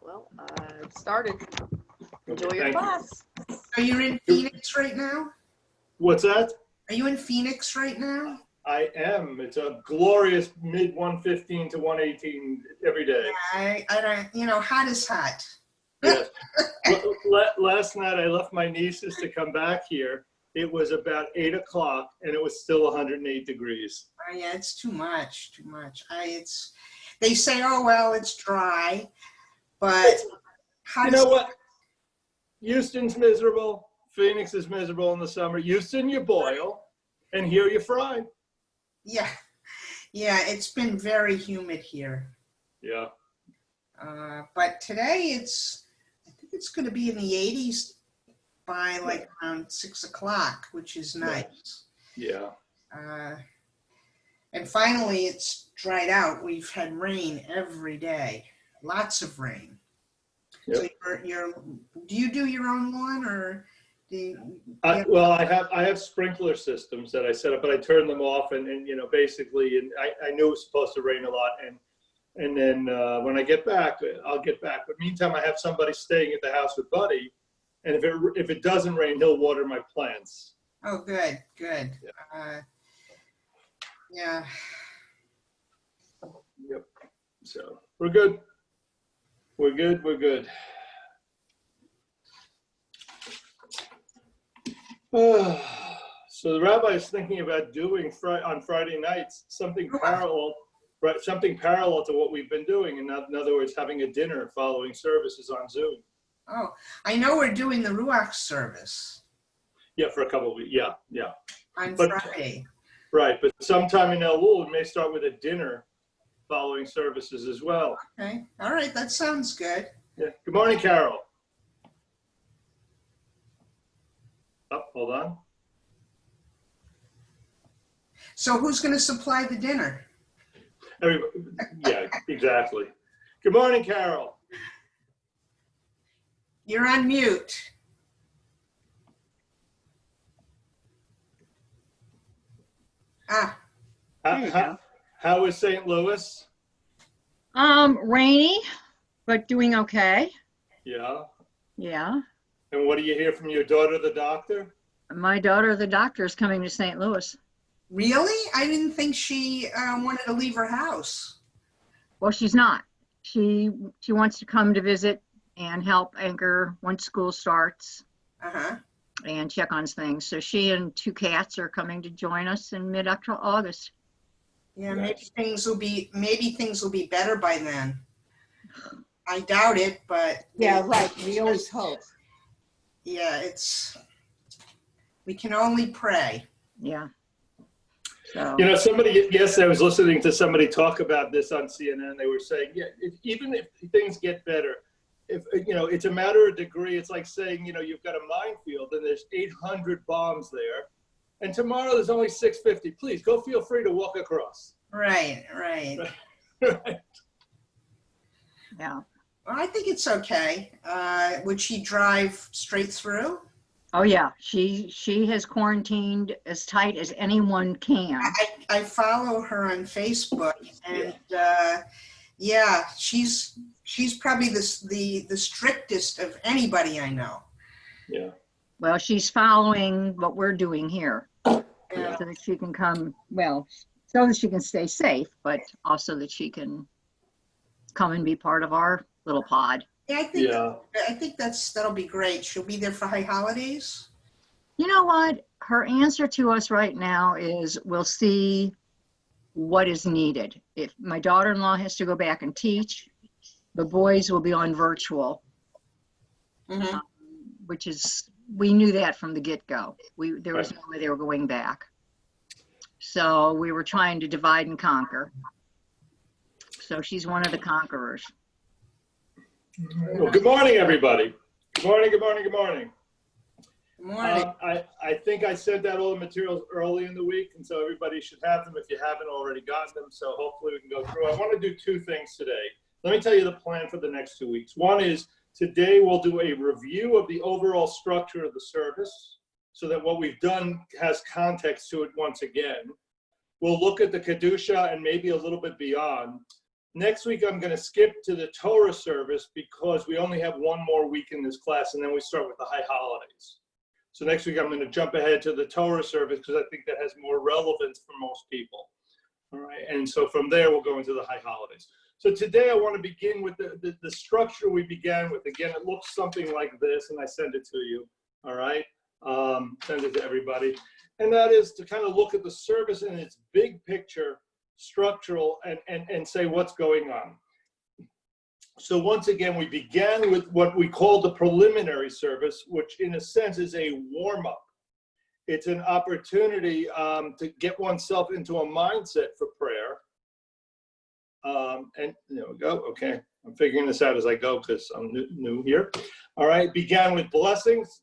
Well, I've started. Enjoy Okay, your class. Are you in Phoenix right now? What's that? Are you in Phoenix right now? I am. It's a glorious mid 115 to 118 every day. I don't, you know, hot is hot. Yes. Last night I left my nieces to come back here. It was about 8 o'clock and it was still 108 degrees. Oh, yeah, it's too much, too much. They say, oh, well, it's dry, but You know what? Houston's miserable. Phoenix is miserable in the summer. Houston, you boil, and here you fry. Yeah, it's been very humid here. Yeah. But today I think it's going to be in the 80s by like around 6 o'clock, which is nice. Yeah. And finally, it's dried out. We've had rain every day, lots of rain. Yep. So do you do your own lawn, or do you? Well, I have sprinkler systems that I set up, but I turned them off, and you know, basically, and I knew it was supposed to rain a lot, and then when I get back, I'll get back. But meantime, I have somebody staying at the house with Buddy, and if it doesn't rain, he'll water my plants. Oh, good. Yeah. Yep. So we're good. We're good. So the rabbi is thinking about doing on Friday nights something parallel, right? Something parallel to what we've been doing. In other words, having a dinner following services on Zoom. Oh, I know we're doing the Ruach service. Yeah, for a couple of weeks. Yeah. On Friday. Right, but sometime in Elul, we may start with a dinner following services as well. Okay, all right, that sounds good. Yeah. Good morning, Carol. Oh, hold on. So who's going to supply the dinner? Yeah, exactly. Good morning, Carol. You're on mute. How is St. Louis? Rainy, but doing okay. Yeah. Yeah. And what do you hear from your daughter, the doctor? My daughter, the doctor, is coming to St. Louis. Really? I didn't think she wanted to leave her house. Well, she's not. She wants to come to visit and help anchor once school starts and check on things. So she and 2 cats are coming to join us in mid-August. Yeah, maybe things will be better by then. I doubt it, but yeah, right. We always hope. Yeah, we can only pray. Yeah. So, you know, yesterday I was listening to somebody talk about this on CNN. They were saying, yeah, even if things get better, if you know, it's a matter of degree. It's like saying, you know, you've got a minefield and there's 800 bombs there, and tomorrow there's only 650. Please feel free to walk across. Right. Right. yeah. Well, I think it's okay. Would she drive straight through? Oh yeah, she has quarantined as tight as anyone can. I follow her on Facebook, and yeah, she's probably the strictest of anybody I know. Yeah. Well, she's following what we're doing here, so that she can come. Well, so that she can stay safe, but also that she can come and be part of our little pod. Yeah, I think that'll be great. She'll be there for high holidays. You know what? Her answer to us right now is we'll see what is needed. If my daughter-in-law has to go back and teach, the boys will be on virtual, which is, we knew that from the get-go. There was no way they were going back. So we were trying to divide and conquer. So she's one of the conquerors. Well, good morning, everybody. Good morning. Good morning. I think I sent out all the materials early in the week, and so everybody should have them if you haven't already gotten them. So hopefully we can go through. I want to do 2 things today. Let me tell you the plan for the next 2 weeks. One is today we'll do a review of the overall structure of the service so that what we've done has context to it once again. We'll look at the Kedusha and maybe a little bit beyond. Next week, I'm going to skip to the Torah service because we only have one more week in this class, and then we start with the high holidays. So next week, I'm going to jump ahead to the Torah service because I think that has more relevance for most people. All right, and so from there, we'll go into the high holidays. So today, I want to begin with the structure we began with. Again, it looks something like this, and I send it to you. All right, send it to everybody. And that is to kind of look at the service in its big picture, structural, and say what's going on. So once again, we began with what we call the preliminary service, which in a sense is a warm-up. It's an opportunity to get oneself into a mindset for prayer. And there we go. Okay, I'm figuring this out as I go because I'm new here. All right, began with blessings,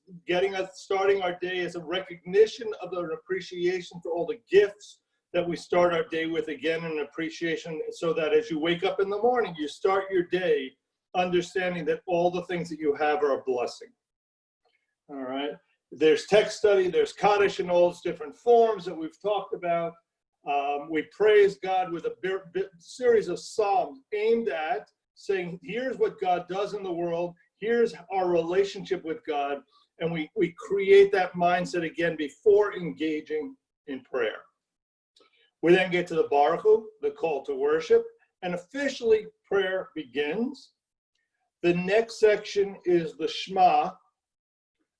starting our day as a recognition of an appreciation for all the gifts that we start our day with, again, an appreciation, so that as you wake up in the morning, you start your day understanding that all the things that you have are a blessing. All right. There's text study, there's Kaddish in all its different forms that we've talked about. We praise God with a series of psalms aimed at saying, here's what God does in the world, here's our relationship with God, and we create that mindset again before engaging in prayer. We then get to the Baruch Hu, the call to worship, and officially prayer begins. The next section is the Shema.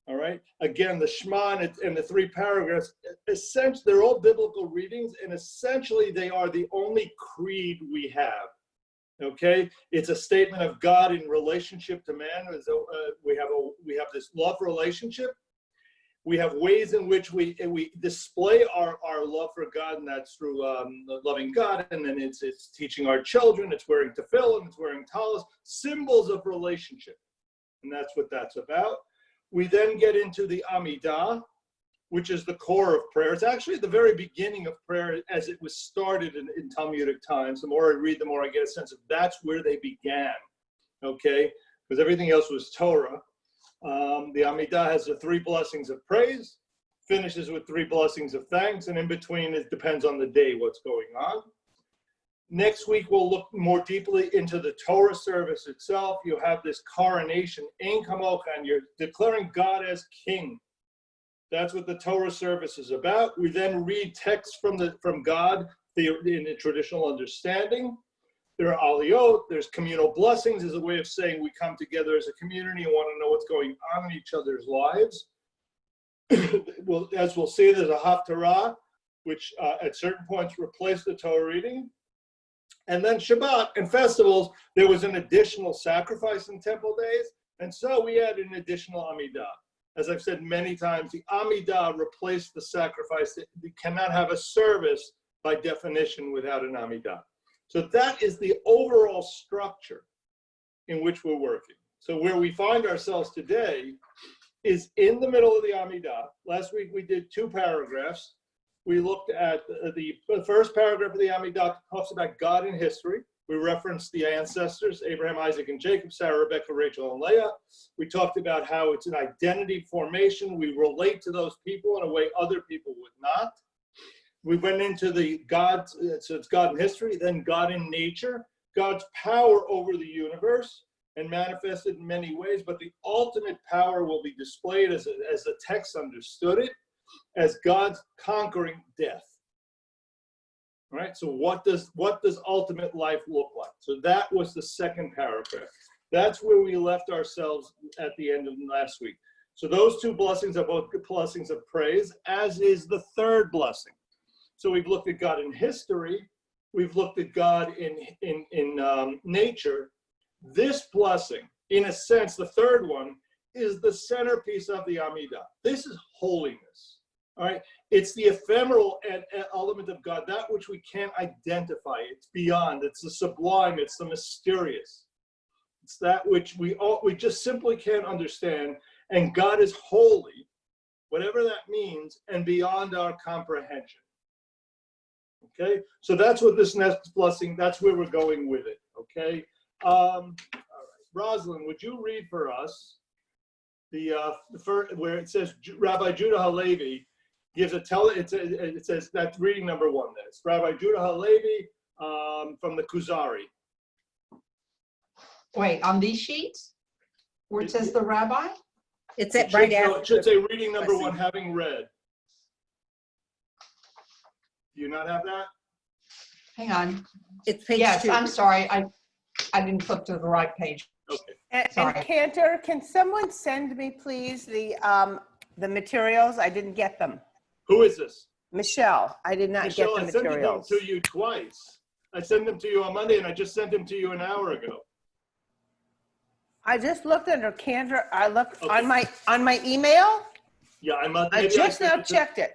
All right. Again, the Shema and the 3 paragraphs, essentially, they're all biblical readings, and essentially they are the only creed we have. Okay. It's a statement of God in relationship to man. We have this love relationship. We have ways in which we display our love for God, and that's through loving God, and then it's teaching our children, it's wearing tefillin, it's wearing talis, symbols of relationship, and that's what that's about. We then get into the Amidah, which is the core of prayer. It's actually the very beginning of prayer as it was started in Talmudic times. The more I read, the more I get a sense of that's where they began, okay? Because everything else was Torah. The Amidah has the 3 blessings of praise, finishes with 3 blessings of thanks, and in between it depends on the day what's going on. Next week we'll look more deeply into the Torah service itself. You have this coronation, Ein Kamocha, and you're declaring God as king. That's what the Torah service is about. We then read texts from God in the traditional understanding. There are aliyot, there's communal blessings as a way of saying we come together as a community and want to know what's going on in each other's lives. Well, as we'll see, there's a haftarah, which at certain points replaced the Torah reading. And then Shabbat and festivals, there was an additional sacrifice in temple days, and so we had an additional Amidah. As I've said many times, the Amidah replaced the sacrifice. You cannot have a service by definition without an Amidah. So that is the overall structure in which we're working. So where we find ourselves today is in the middle of the Amidah. Last week we did 2 paragraphs. We looked at the first paragraph of the Amidah talks about God in history. We referenced the ancestors, Abraham, Isaac, and Jacob, Sarah, Rebecca, Rachel, and Leah. We talked about how it's an identity formation. We relate to those people in a way other people would not. We went into the God, so it's God in history, then God in nature, God's power over the universe, and manifested in many ways, but the ultimate power will be displayed as the text understood it, as God's conquering death. All right, so what does ultimate life look like? So that was the second paragraph. That's where we left ourselves at the end of last week. So those 2 blessings are both blessings of praise, as is the third blessing. So we've looked at God in history, we've looked at God in nature. This blessing, in a sense, the third one, is the centerpiece of the Amidah. This is holiness. All right, it's the ephemeral element of God, that which we can't identify. It's beyond. It's the sublime. It's the mysterious. It's that which we just simply can't understand. And God is holy, whatever that means, and beyond our comprehension. Okay, so that's what this next blessing. That's where we're going with it. Okay, all right, Rosalind, would you read for us the first, where it says Rabbi Judah Halevi gives it says that's reading number 1 there. It's Rabbi Judah Halevi from the Kuzari. Wait, on these sheets? Where it says the rabbi? It's It right should, no, after. it should say reading number blessing. 1, having read. Do you not have that? Hang on. It's page Yes, 2. I'm sorry. I didn't flip to the right page. Okay. And Sorry. Cantor, can someone send me, please, the materials? I didn't get them. Who is this? Michelle, I did not Michelle, get I the sent them materials. to you twice. I sent them to you on Monday, and I just sent them to you an hour ago. I just looked under Cantor. I looked Okay. on my email. Yeah, I must. I maybe just sent now it to- checked it.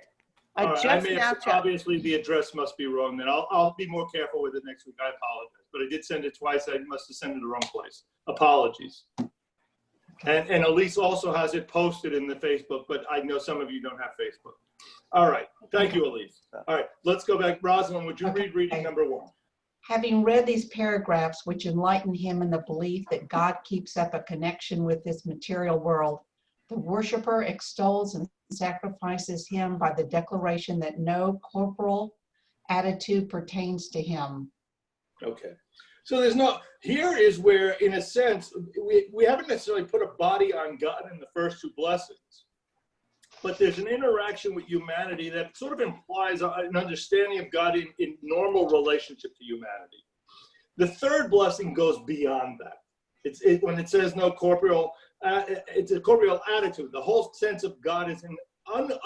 I All right, just may now have, checked. obviously the address must be wrong. Then I'll be more careful with it next week. I apologize, but I did send it twice. I must have sent it the wrong place. Apologies. And Elise also has it posted in the Facebook, but I know some of you don't have Facebook. All right, thank you, Elise. All right, let's go back. Rosalind, would you read reading number 1? Having read these paragraphs, which enlighten him in the belief that God keeps up a connection with this material world, the worshiper extols and sacrifices him by the declaration that no corporal attitude pertains to him. Okay. So there's no, here is where, in a sense, we haven't necessarily put a body on God in the first 2 blessings, but there's an interaction with humanity that sort of implies an understanding of God in normal relationship to humanity. The 3rd blessing goes beyond that. When it says no corporeal, it's a corporeal attitude. The whole sense of God is an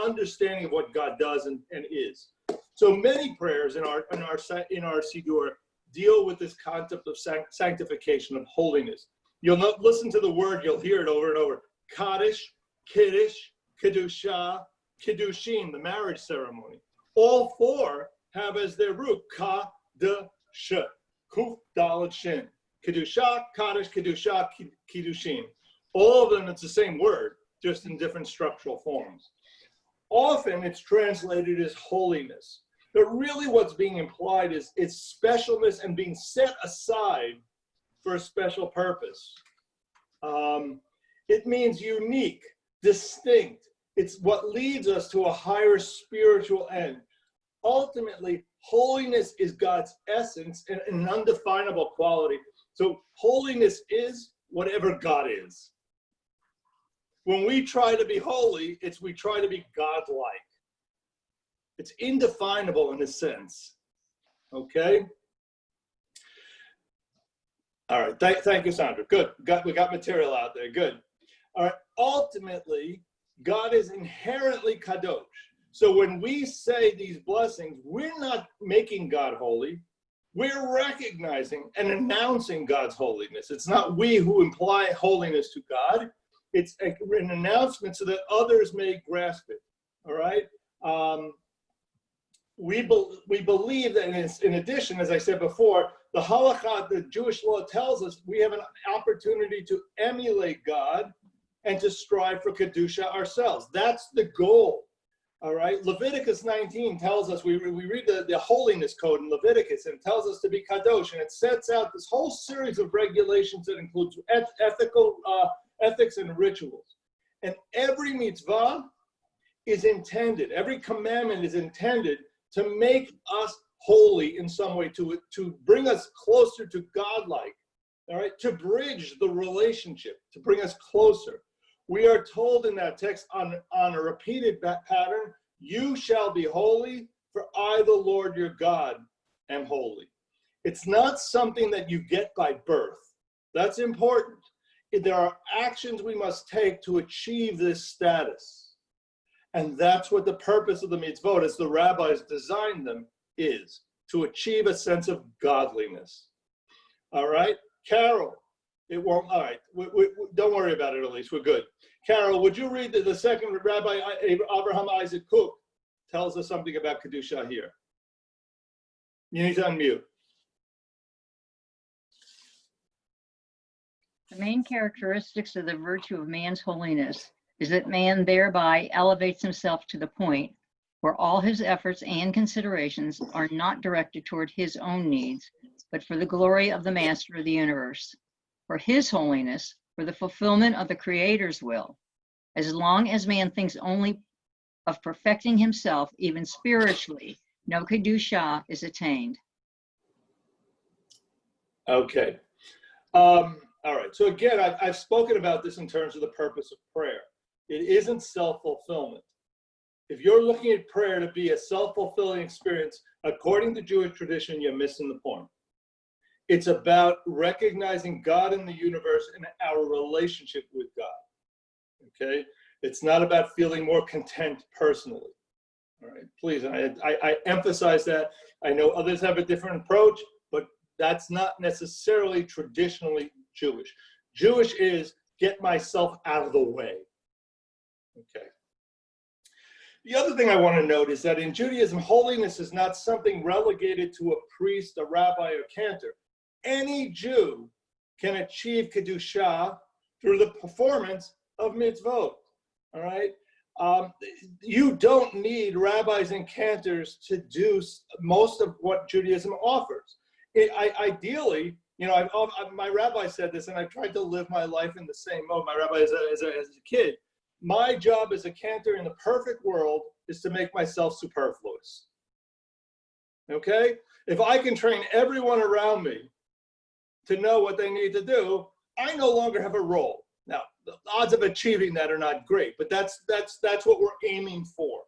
understanding of what God does and is. So many prayers in our Siddur deal with this concept of sanctification, of holiness. You'll listen to the word, you'll hear it over and over. Kaddish, Kiddush, Kedusha, Kiddushin, the marriage ceremony. All 4 have as their root Ka, De, Sh, Kuf, Dalet, Shin. Kedusha, Kaddish, Kedusha, Kiddushin. All of them, it's the same word, just in different structural forms. Often it's translated as holiness. But really what's being implied is its specialness and being set aside for a special purpose. It means unique, distinct. It's what leads us to a higher spiritual end. Ultimately, holiness is God's essence and an undefinable quality. So holiness is whatever God is. When we try to be holy, we try to be God-like. It's indefinable in a sense. Okay? All right. Thank you, Sandra. Good. We got material out there. Good. All right. Ultimately, God is inherently kadosh. So when we say these blessings, we're not making God holy. We're recognizing and announcing God's holiness. It's not we who imply holiness to God. It's an announcement so that others may grasp it. All right? We believe that in addition, as I said before, the halakha, the Jewish law tells us we have an opportunity to emulate God and to strive for Kedusha ourselves. That's the goal. All right. Leviticus 19 tells us, we read the holiness code in Leviticus, and it tells us to be kadosh, and it sets out this whole series of regulations that includes ethics and rituals. And every mitzvah is intended, every commandment is intended to make us holy in some way, to bring us closer to God-like, all right, to bridge the relationship, to bring us closer. We are told in that text on a repeated pattern, you shall be holy, for I, the Lord your God, am holy. It's not something that you get by birth. That's important. There are actions we must take to achieve this status. And that's what the purpose of the mitzvot, as the rabbis designed them, is to achieve a sense of godliness. All right, Carol, it won't, all right, don't worry about it, Elise, we're good. Carol, would you read the second Rabbi Abraham Isaac Kook tells us something about Kedusha here? You need to unmute. The main characteristics of the virtue of man's holiness is that man thereby elevates himself to the point where all his efforts and considerations are not directed toward his own needs, but for the glory of the Master of the universe, for his holiness, for the fulfillment of the Creator's will. As long as man thinks only of perfecting himself, even spiritually, no Kedusha is attained. Okay. I All right. So again, I've spoken about this in terms of the purpose of prayer. It isn't self-fulfillment. If you're looking at prayer to be a self-fulfilling experience, according to Jewish tradition, you're missing the point. It's about recognizing God in the universe and our relationship with God. Okay? It's not about feeling more content personally. All right, please, I emphasize that. I know others have a different approach, but that's not necessarily traditionally Jewish. Jewish is get myself out of the way. Okay. The other thing I want to note is that in Judaism, holiness is not something relegated to a priest, a rabbi, or cantor. Any Jew can achieve Kedusha through the performance of mitzvot. All right? You don't need rabbis and cantors to do most of what Judaism offers. Ideally, you know, my rabbi said this, and I've tried to live my life in the same mode. My rabbi as a kid. My job as a cantor in the perfect world is to make myself superfluous. Okay? If I can train everyone around me to know what they need to do, I no longer have a role. Now, the odds of achieving that are not great, but that's what we're aiming for.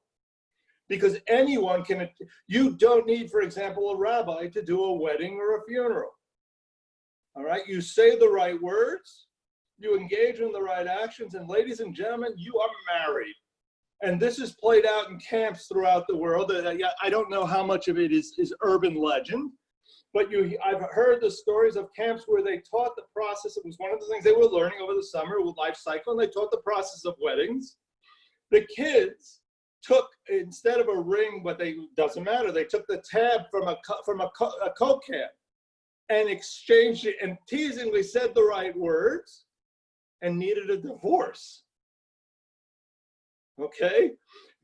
Because anyone can, you don't need, for example, a rabbi to do a wedding or a funeral. All right? You say the right words, you engage in the right actions, and ladies and gentlemen, you are married. And this is played out in camps throughout the world. I don't know how much of it is urban legend, but I've heard the stories of camps where they taught the process. It was one of the things they were learning over the summer with life cycle, and they taught the process of weddings. The kids took, instead of a ring, but doesn't matter, they took the tab from a Coke can and exchanged it and teasingly said the right words and needed a divorce. Okay?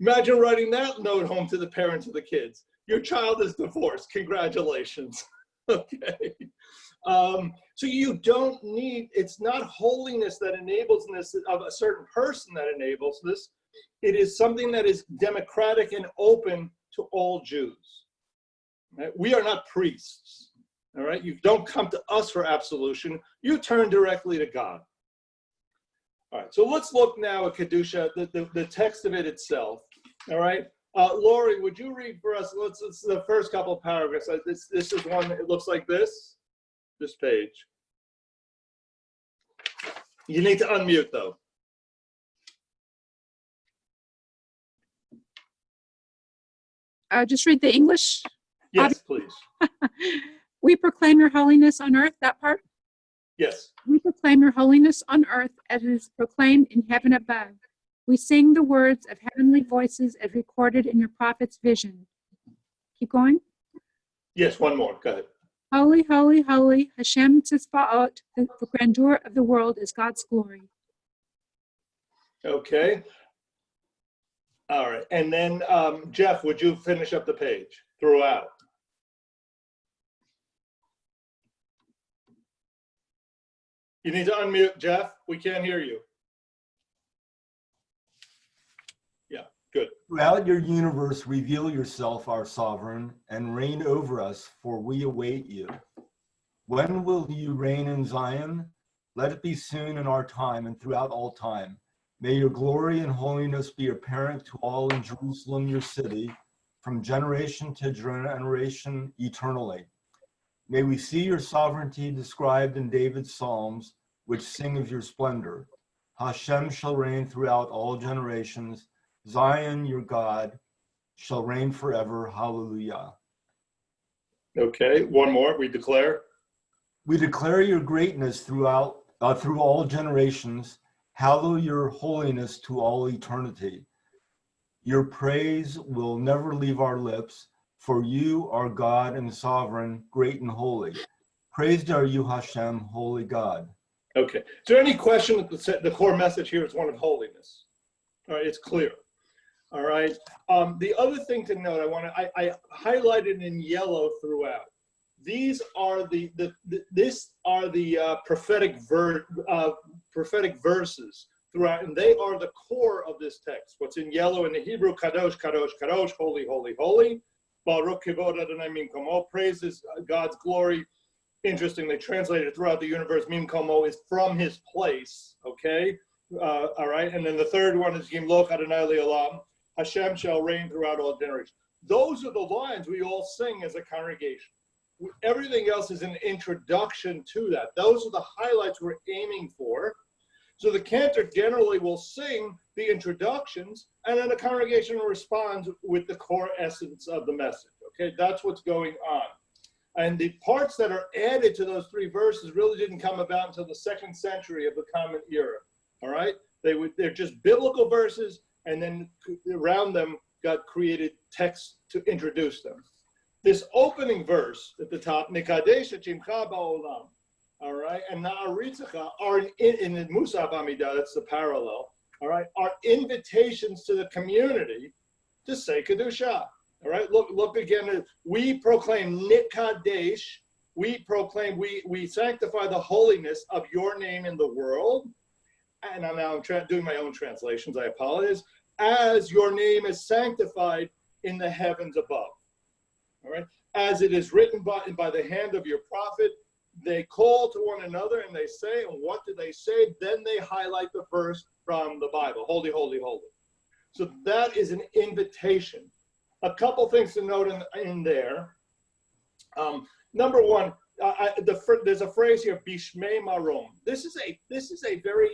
Imagine writing that note home to the parents of the kids. Your child is divorced. Congratulations. Okay. So you don't need, it's not holiness that enables this of a certain person that enables this. It is something that is democratic and open to all Jews. Right? We are not priests. All right? You don't come to us for absolution. You turn directly to God. All right, so let's look now at Kedusha, the text of it itself. All right, Lori, would you read for us? Let's the first couple of paragraphs. This is one. It looks like this page. You need to unmute though. Just read the English. Yes, please. We proclaim your holiness on earth. That part. Yes. We proclaim your holiness on earth as it is proclaimed in heaven above. We sing the words of heavenly voices as recorded in your prophet's vision. Keep going. Yes, one more. Go ahead. Holy, holy, holy, Hashem Tzvaot, the grandeur of the world is God's glory. Okay. All right. And then, Jeff, would you finish up the page throughout? You need to unmute, Jeff. We can't hear you. Yeah, good. Throughout your universe, reveal yourself, our sovereign, and reign over us, for we await you. When will you reign in Zion? Let it be soon in our time and throughout all time. May your glory and holiness be apparent to all in Jerusalem, your city, from generation to generation eternally. May we see your sovereignty described in David's Psalms, which sing of your splendor. Hashem shall reign throughout all generations. Zion, your God, shall reign forever. Hallelujah. Okay, one more. We declare. We declare your greatness through all generations. Hallow your holiness to all eternity. Your praise will never leave our lips, for you are God and sovereign, great and holy. Praised are you, Hashem, holy God. Okay. Is there any question that the core message here is one of holiness? All right, it's clear. All right. The other thing to note, I highlighted in yellow throughout. These are the prophetic verses throughout, and they are the core of this text. What's in yellow in the Hebrew, kadosh, kadosh, kadosh, holy, holy, holy. Baruch kivod Adonai mimkomo, praises God's glory interestingly translated throughout the universe, Mim Komo is from his place, okay? All right, and then the third one is Yimloch Adonai Le'olam, Hashem shall reign throughout all generations. Those are the lines we all sing as a congregation. Everything else is an introduction to that. Those are the highlights we're aiming for. So the cantor generally will sing the introductions, and then the congregation responds with the core essence of the message. Okay, that's what's going on. And the parts that are added to those three verses really didn't come about until the 2nd century of the Common Era. All right, they're just biblical verses, and then around them got created texts to introduce them. This opening verse at the top, Nikadesh Chimcha Ba'olam, all right, and Na'aritzacha are in the Musaf Amidah, that's the parallel, all right, are invitations to the community to say Kedusha. All right, look again. We proclaim Nikadesh. We proclaim, we sanctify the holiness of your name in the world. And I'm doing my own translations, I apologize. As your name is sanctified in the heavens above. All right, as it is written by the hand of your prophet, they call to one another and they say, and what do they say? Then they highlight the verse from the Bible, holy, holy, holy. So that is an invitation. A couple things to note in there. Number one, there's a phrase here, Bishmei Marom. This is a very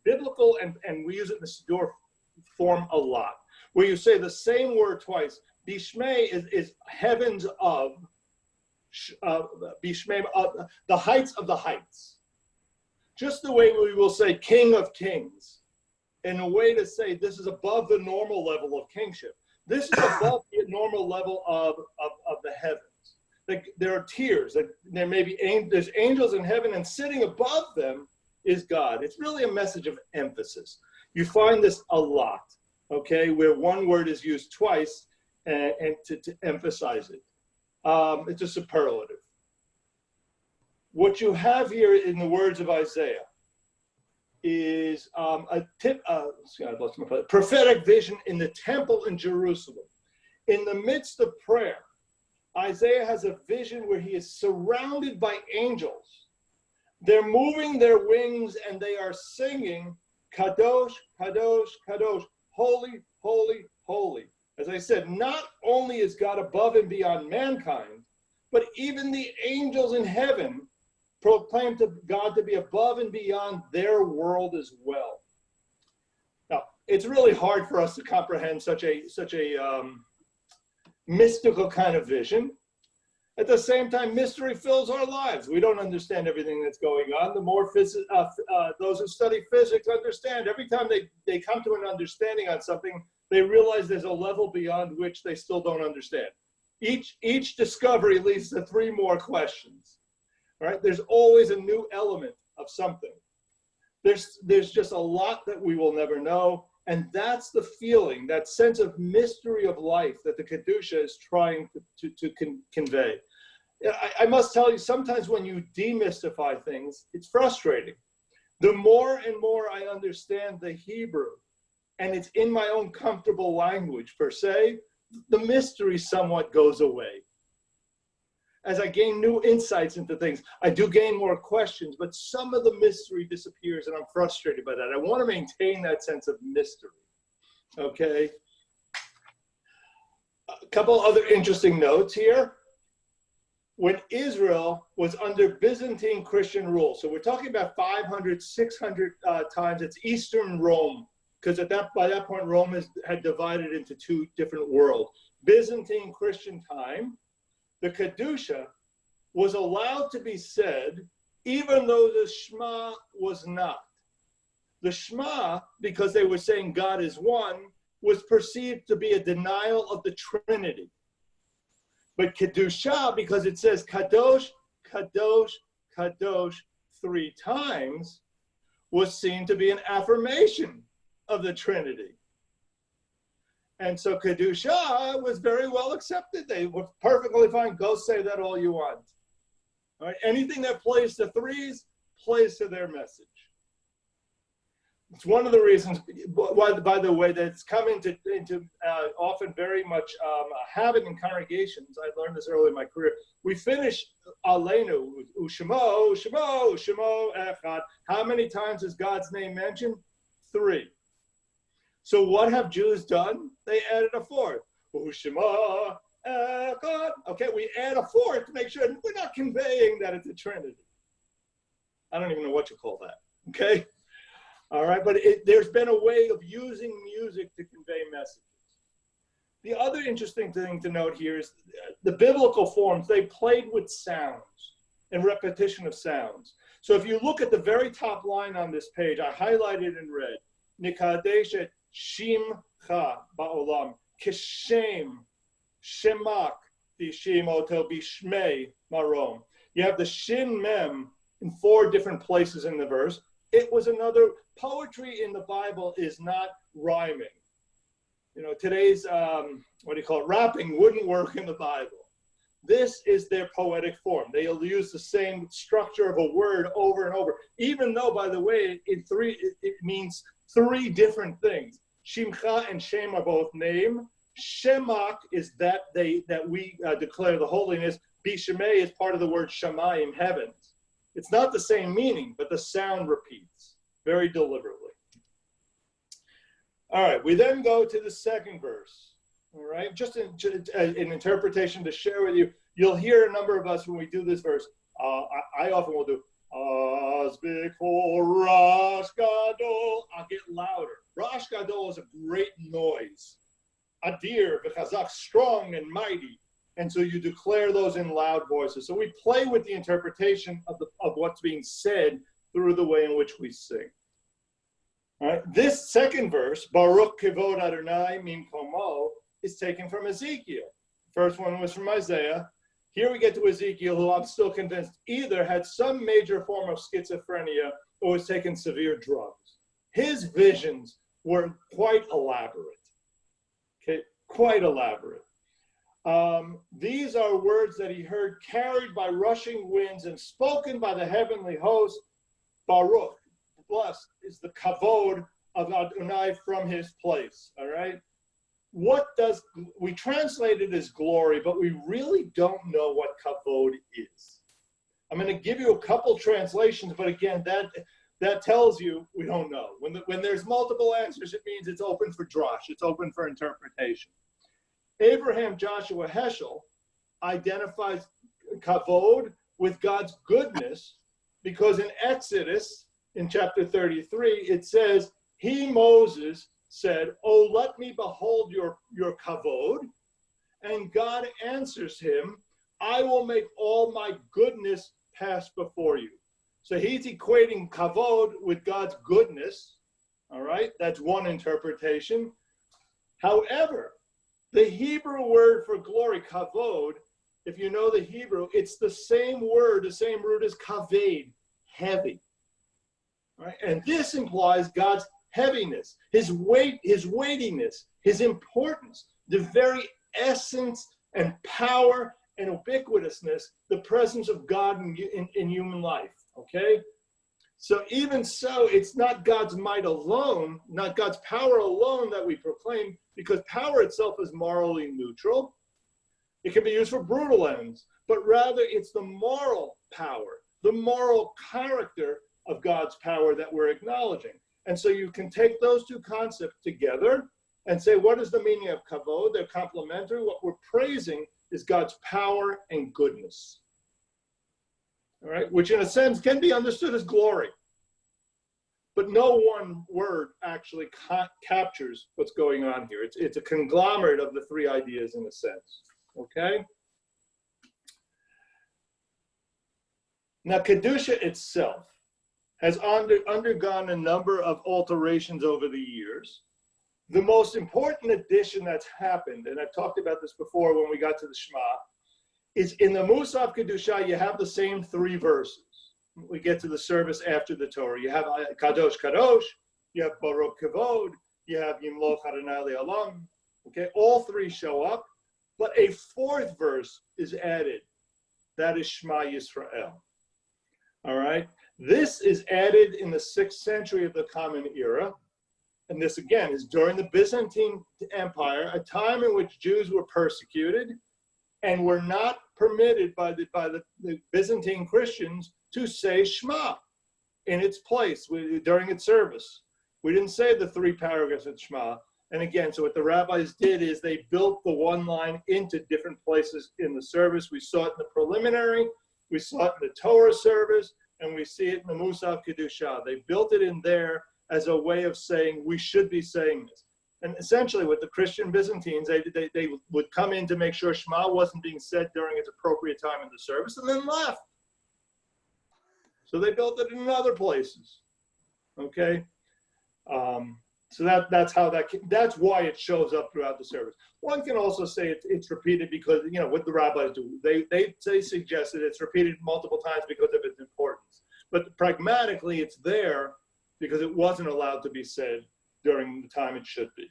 biblical, and we use it in the Siddur form a lot, where you say the same word twice. Bishmei is heavens of, Bishmei, the heights of the heights. Just the way we will say King of Kings, in a way to say this is above the normal level of kingship. This is above the normal level of the heavens. Like, there are tiers. Like, there may be there's angels in heaven, and sitting above them is God. It's really a message of emphasis. You find this a lot, okay, where one word is used twice and to emphasize it. It's a superlative. What you have here in the words of Isaiah is prophetic vision in the temple in Jerusalem. In the midst of prayer, Isaiah has a vision where he is surrounded by angels. They're moving their wings and they are singing, Kadosh, Kadosh, Kadosh, holy, holy, holy. As I said, not only is God above and beyond mankind, but even the angels in heaven proclaim to God to be above and beyond their world as well. Now, it's really hard for us to comprehend such a mystical kind of vision. At the same time, mystery fills our lives. We don't understand everything that's going on. The more those who study physics understand, every time they come to an understanding on something, they realize there's a level beyond which they still don't understand. Each discovery leads to 3 more questions. Right? There's always a new element of something. There's just a lot that we will never know, and that's the feeling, that sense of mystery of life that the Kedusha is trying to convey. I must tell you, sometimes when you demystify things, it's frustrating. The more and more I understand the Hebrew, and it's in my own comfortable language per se, the mystery somewhat goes away. As I gain new insights into things, I do gain more questions, but some of the mystery disappears, and I'm frustrated by that. I want to maintain that sense of mystery, okay? A couple other interesting notes here. When Israel was under Byzantine Christian rule, so we're talking about 500, 600 times, it's Eastern Rome, because by that point, Rome had divided into 2 different worlds. Byzantine Christian time, the Kedusha was allowed to be said, even though the Shema was not. The Shema, because they were saying God is one, was perceived to be a denial of the Trinity. But Kedusha, because it says Kadosh, Kadosh, Kadosh 3 times, was seen to be an affirmation of the Trinity. And so Kedusha was very well accepted. They were perfectly fine. Go say that all you want. All right? Anything that plays to 3s plays to their message. It's one of the reasons why, by the way, that it's come into often very much a habit in congregations. I learned this early in my career. We finish Aleinu, Ushemo, Ushemo, Ushemo, Echad. How many times is God's name mentioned? 3. So what have Jews done? They added a 4th. Ushemo, Echad. Okay, we add a 4th to make sure we're not conveying that it's a Trinity. I don't even know what you call that. Okay. All right, but there's been a way of using music to convey messages. The other interesting thing to note here is the biblical forms, they played with sounds and repetition of sounds. So if you look at the very top line on this page, I highlighted in red, Nikadesh et Shimcha ba'olam, Kishem, Shemak, Tishim oto bishmei marom. You have the Shin Mem in 4 different places in the verse. It was another, poetry in the Bible is not rhyming. You know, today's, rapping wouldn't work in the Bible. This is their poetic form. They'll use the same structure of a word over and over, even though, by the way, it means 3 different things. Shimcha and Shem are both name. Shemak is that we declare the holiness. Bishmei is part of the word Shamayim, heavens. It's not the same meaning, but the sound repeats very deliberately. All right, we then go to the second verse. All right, just an interpretation to share with you. You'll hear a number of us when we do this verse. I often will do, Az b'kol Rosh Gadol. I'll get louder. Rosh Gadol is a great noise. Adir v'chazak, strong and mighty. And so you declare those in loud voices. So we play with the interpretation of what's being said through the way in which we sing. All right. This second verse, Baruch Kivod Adonai Mimkomo, is taken from Ezekiel. First one was from Isaiah. Here we get to Ezekiel, who I'm still convinced either had some major form of schizophrenia or was taking severe drugs. His visions were quite elaborate. Okay, quite elaborate. These are words that he heard carried by rushing winds and spoken by the heavenly host. Baruch, blessed is the kavod of Adonai from his place. All right. We translate it as glory, but we really don't know what kavod is. I'm going to give you a couple translations, but again, that tells you we don't know. When there's multiple answers, it means it's open for drash. It's open for interpretation. Abraham Joshua Heschel identifies kavod with God's goodness because in Exodus, in chapter 33, it says, he, Moses, said, oh, let me behold your kavod. And God answers him, I will make all my goodness pass before you. So he's equating kavod with God's goodness. All right, that's one interpretation. However, the Hebrew word for glory, kavod, if you know the Hebrew, it's the same word, the same root as kaved, heavy. Right? And this implies God's heaviness, his weight, his weightiness, his importance, the very essence and power and ubiquitousness, the presence of God in human life. Okay? So even so, it's not God's might alone, not God's power alone that we proclaim, because power itself is morally neutral. It can be used for brutal ends, but rather it's the moral power, the moral character of God's power that we're acknowledging. And so you can take those two concepts together and say, what is the meaning of kavod? They're complementary. What we're praising is God's power and goodness. All right, which in a sense can be understood as glory. But no one word actually captures what's going on here. It's a conglomerate of the 3 ideas in a sense. Okay? Now, Kedusha itself has undergone a number of alterations over the years. The most important addition that's happened, and I've talked about this before when we got to the Shema, is in the Musaf Kedusha, you have the same 3 verses. We get to the service after the Torah. You have Kadosh Kadosh, you have Baruch Kavod, you have Yimloch Adonai Le'olam. Okay, all 3 show up, but a 4th verse is added. That is Shema Yisrael. All right. This is added in the 6th century of the Common Era. And this, again, is during the Byzantine Empire, a time in which Jews were persecuted and were not permitted by the Byzantine Christians to say Shema in its place during its service. We didn't say the 3 paragraphs of Shema. And again, so what the rabbis did is they built the one line into different places in the service. We saw it in the preliminary, we saw it in the Torah service, and we see it in the Musaf Kedusha. They built it in there as a way of saying we should be saying this. And essentially what the Christian Byzantines, they would come in to make sure Shema wasn't being said during its appropriate time in the service and then left. So they built it in other places, okay? So that's why it shows up throughout the service. One can also say it's repeated because, you know, what the rabbis do. They suggest that it's repeated multiple times because of its importance. But pragmatically, it's there because it wasn't allowed to be said during the time it should be.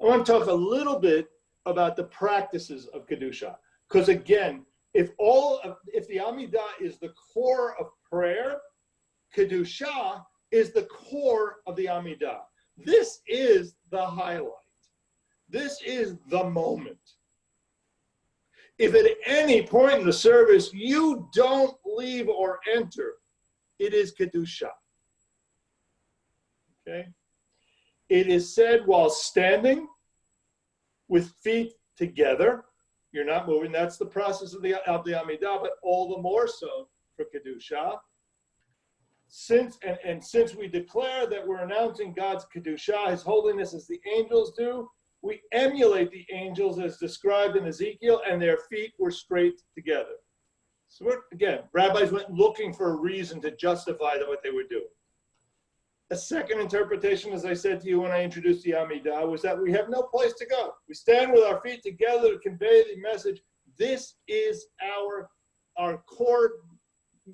I want to talk a little bit about the practices of Kedusha. Because again, if the Amidah is the core of prayer, Kedusha is the core of the Amidah. This is the highlight. This is the moment. If at any point in the service you don't leave or enter, it is Kedusha. Okay? It is said while standing with feet together. You're not moving. That's the process of the Amidah, but all the more so for Kedusha. Since we declare that we're announcing God's Kedusha, His holiness, as the angels do, we emulate the angels as described in Ezekiel, and their feet were straight together. So again, rabbis went looking for a reason to justify what they were doing. A second interpretation, as I said to you when I introduced the Amidah, was that we have no place to go. We stand with our feet together to convey the message. This is our core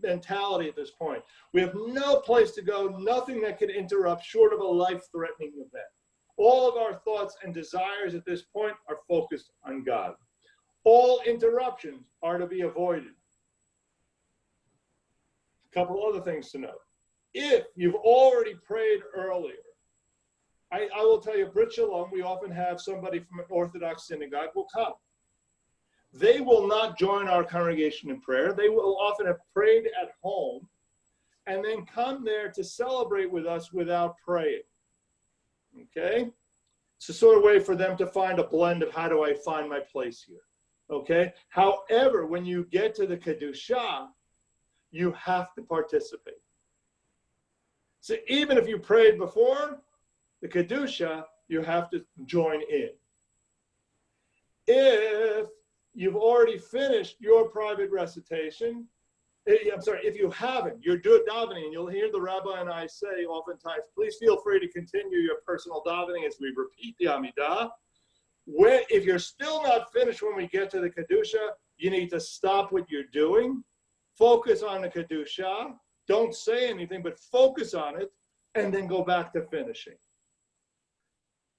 mentality at this point. We have no place to go, nothing that could interrupt short of a life-threatening event. All of our thoughts and desires at this point are focused on God. All interruptions are to be avoided. A couple other things to note. If you've already prayed earlier, I will tell you, Brit Shalom, we often have somebody from an Orthodox synagogue will come. They will not join our congregation in prayer. They will often have prayed at home and then come there to celebrate with us without praying. Okay? It's a sort of way for them to find a blend of how do I find my place here. Okay? However, when you get to the Kedusha, you have to participate. So even if you prayed before the Kedusha, you have to join in. If you've already finished your private recitation, if you haven't, you're davening, and you'll hear the rabbi and I say oftentimes, please feel free to continue your personal davening as we repeat the Amidah. If you're still not finished when we get to the Kedusha, you need to stop what you're doing, focus on the Kedusha, don't say anything, but focus on it, and then go back to finishing.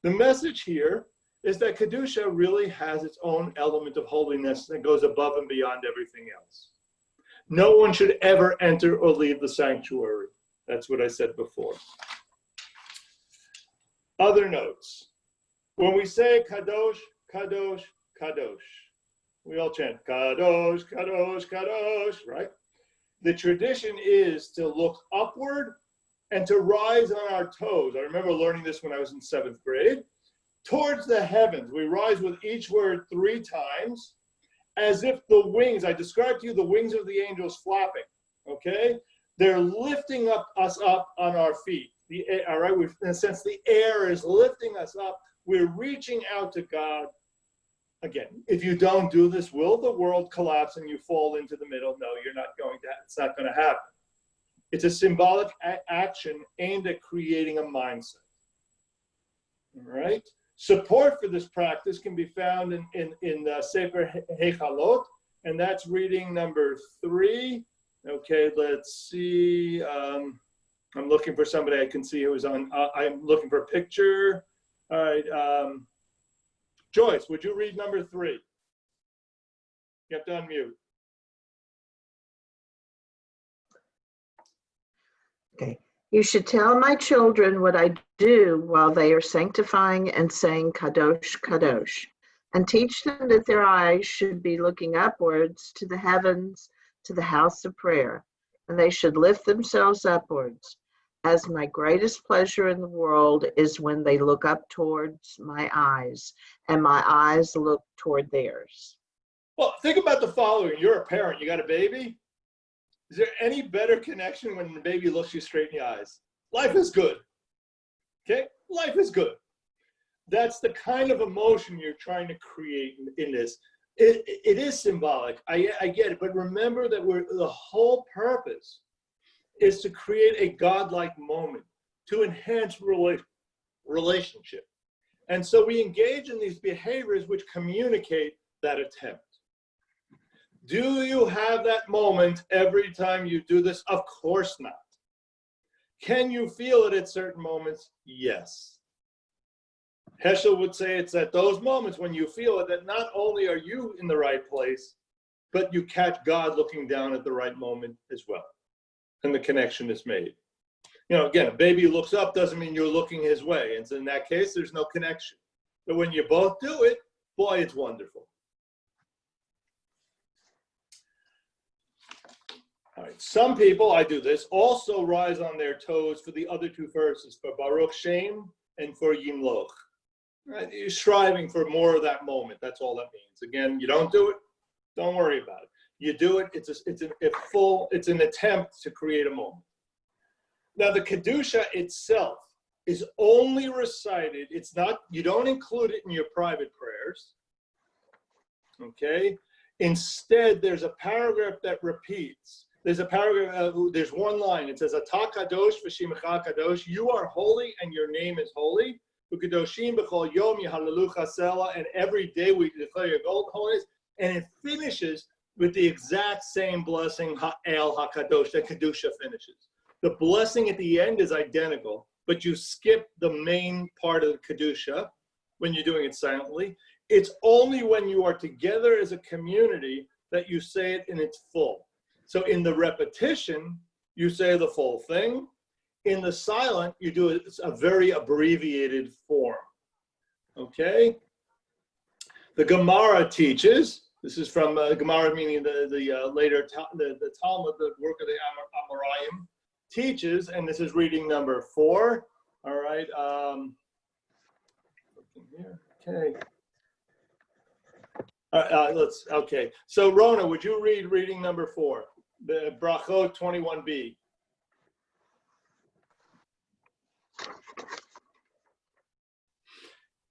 The message here is that Kedusha really has its own element of holiness that goes above and beyond everything else. No one should ever enter or leave the sanctuary. That's what I said before. Other notes. When we say Kadosh, Kadosh, Kadosh, we all chant Kadosh, Kadosh, Kadosh, right? The tradition is to look upward and to rise on our toes. I remember learning this when I was in 7th grade. Towards the heavens. We rise with each word 3 times, as if the wings, I described to you the wings of the angels flapping, okay? They're lifting us up on our feet. All right, in a sense, the air is lifting us up. We're reaching out to God. Again, if you don't do this, will the world collapse and you fall into the middle? No, you're not going to. It's not going to happen. It's a symbolic action aimed at creating a mindset. All right? Support for this practice can be found in Sefer Hechalot, and that's reading number 3. Okay, let's see. I'm looking for somebody I can see who's on. I'm looking for a picture. All right. Joyce, would you read number 3? You have to unmute. Okay. You should tell my children what I do while they are sanctifying and saying Kadosh, Kadosh, and teach them that their eyes should be looking upwards to the heavens, to the house of prayer, and they should lift themselves upwards, as my greatest pleasure in the world is when they look up towards my eyes, and my eyes look toward theirs. Well, think about the following. You're a parent, you got a baby. Is there any better connection when the baby looks you straight in the eyes? Life is good. Okay? Life is good. That's the kind of emotion you're trying to create in this. It is symbolic. I get it. But remember that the whole purpose is to create a godlike moment, to enhance relationship. And so we engage in these behaviors which communicate that attempt. Do you have that moment every time you do this? Of course not. Can you feel it at certain moments? Yes. Heschel would say it's at those moments when you feel it that not only are you in the right place, but you catch God looking down at the right moment as well. And the connection is made. You know, again, a baby looks up doesn't mean you're looking his way. And so in that case, there's no connection. But when you both do it, boy, it's wonderful. All right, some people, I do this, also rise on their toes for the other two verses, for Baruch Shem and for Yimloch. Right? You're striving for more of that moment. That's all that means. Again, you don't do it, don't worry about it. You do it, it's an attempt to create a moment. Now, the Kedusha itself is only recited, it's not, you don't include it in your private prayers, okay? Instead, there's a paragraph that repeats. There's a paragraph, there's one line. It says, Ata kadosh v'shimcha kadosh. You are holy and your name is holy. U'kadoshim b'chol yom yehallelu chasela. And every day we declare your holiness. And it finishes with the exact same blessing, ha'el hakadosh, that Kedusha finishes. The blessing at the end is identical, but you skip the main part of the Kedusha when you're doing it silently. It's only when you are together as a community that you say it in its full. So in the repetition, you say the full thing. In the silent, you do a very abbreviated form. Okay? The Gemara teaches, this is from Gemara, meaning the later, the Talmud, the work of the Amoraim, teaches, and this is reading number 4. All right. Okay. Okay. So Rona, would you read reading number 4, the Brachot 21b?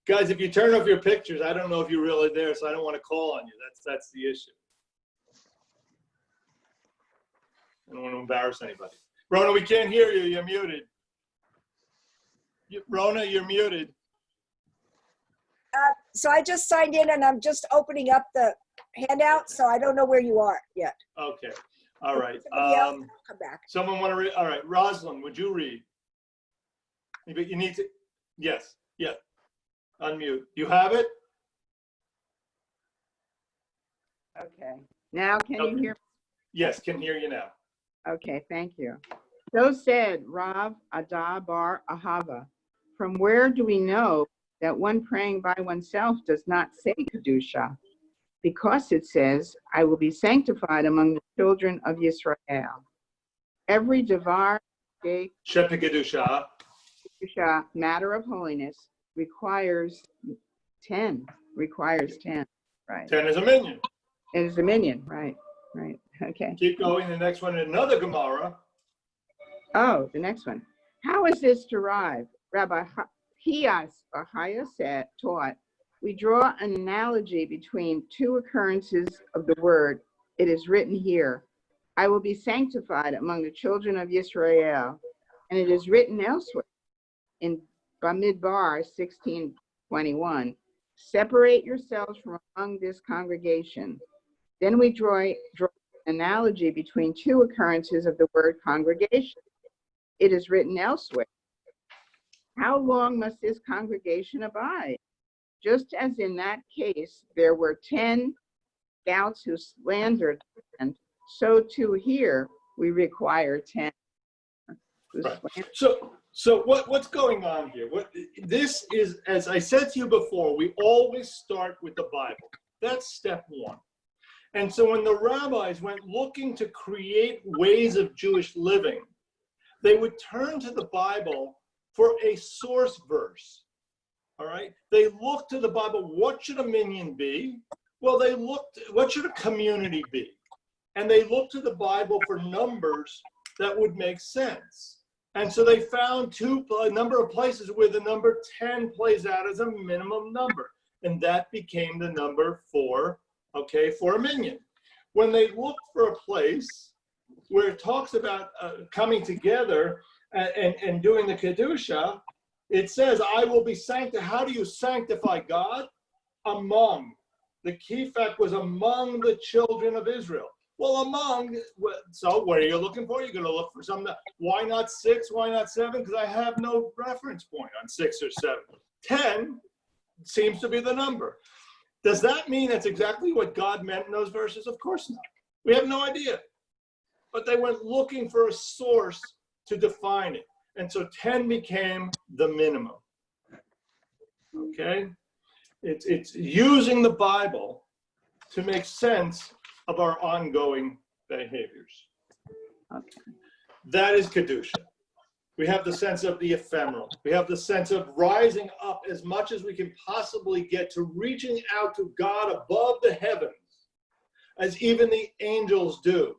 Guys, if you turn off your pictures, I don't know if you're really there, so I don't want to call on you. That's the issue. I don't want to embarrass anybody. Rona, we can't hear you. You're muted. Rona, you're muted. So I just signed in and I'm just opening up the handout, so I don't know where you are yet. Okay. All right. Somebody else, I'll come back. Someone want to read? All right. Rosalind, would you read? You need to. Yes. Yeah. Unmute. You have it? Okay. Now can you hear me? Yes, can hear you now. Okay, thank you. So said Rav Ada Bar Ahava. From where do we know that one praying by oneself does not say Kedusha? Because it says, I will be sanctified among the children of Yisrael. Every Devar Shepe Kedusha, matter of holiness, requires 10. Right. 10 is a minion. It is a minion, right. Okay. Keep going. The next one, another Gemara. Oh, the next one. How is this derived? Rabbi Ahaya taught, we draw an analogy between two occurrences of the word. It is written here, I will be sanctified among the children of Yisrael. And it is written elsewhere in Bamidbar 16:21, separate yourselves from among this congregation. Then we draw an analogy between two occurrences of the word congregation. It is written elsewhere. How long must this congregation abide? Just as in that case, there were 10 scouts who slandered, and so too here we require 10 who Right. So what's going on here? This is, as I said to you before, we always start with the Bible. That's step one. And so when the rabbis went looking to create ways of Jewish living, they would turn to the Bible for a source verse. All right? They looked to the Bible, what should a minyan be? Well, they looked, what should a community be? And they looked to the Bible for numbers that would make sense. And so they found a number of places where the number 10 plays out as a minimum number. And that became the number for a minyan. When they looked for a place where it talks about coming together and doing the Kedusha, it says, I will be sanctified. How do you sanctify God? Among. The key fact was among the children of Israel. Well, so what are you looking for? You're going to look for something. Why not 6? Why not 7? Because I have no reference point on 6 or 7. 10 seems to be the number. Does that mean that's exactly what God meant in those verses? Of course not. We have no idea. But they went looking for a source to define it. And so 10 became the minimum. Okay? It's using the Bible to make sense of our ongoing behaviors. Okay. That is Kedusha. We have the sense of the ephemeral. We have the sense of rising up as much as we can possibly get to reaching out to God above the heavens, as even the angels do.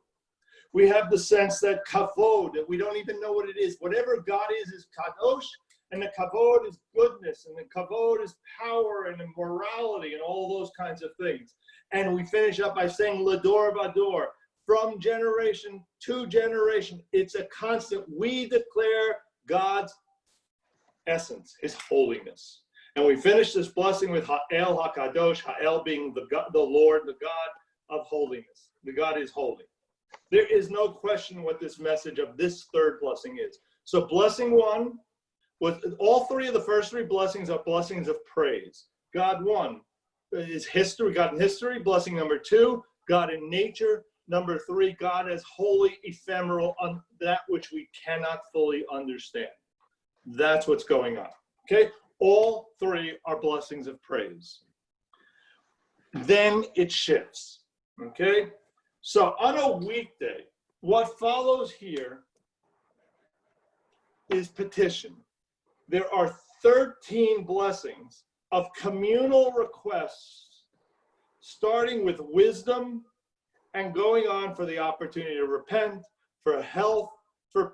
We have the sense that kavod, that we don't even know what it is. Whatever God is kadosh, and the kavod is goodness, and the kavod is power and morality and all those kinds of things. And we finish up by saying lador vador, from generation to generation. It's a constant. We declare God's essence, his holiness. And we finish this blessing with Ha'el HaKadosh, Ha'el being the Lord, the God of holiness. The God is holy. There is no question what this message of this third blessing is. So blessing one, with all three of the first three blessings are blessings of praise. God one is history, God in history. Blessing number two, God in nature. Number three, God as holy, ephemeral, that which we cannot fully understand. That's what's going on. Okay? All three are blessings of praise. Then it shifts. Okay? So on a weekday, what follows here is petition. There are 13 blessings of communal requests, starting with wisdom and going on for the opportunity to repent, for health, for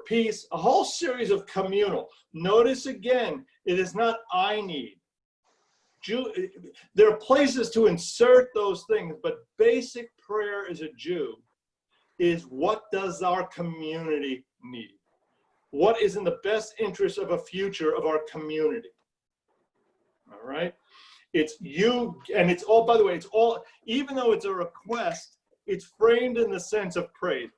peace, a whole series of communal. Notice again, it is not I need. There are places to insert those things, but basic prayer as a Jew is, what does our community need? What is in the best interest of a future of our community? All right? It's you, and it's all, by the way, it's all, even though it's a request, it's framed in the sense of praise.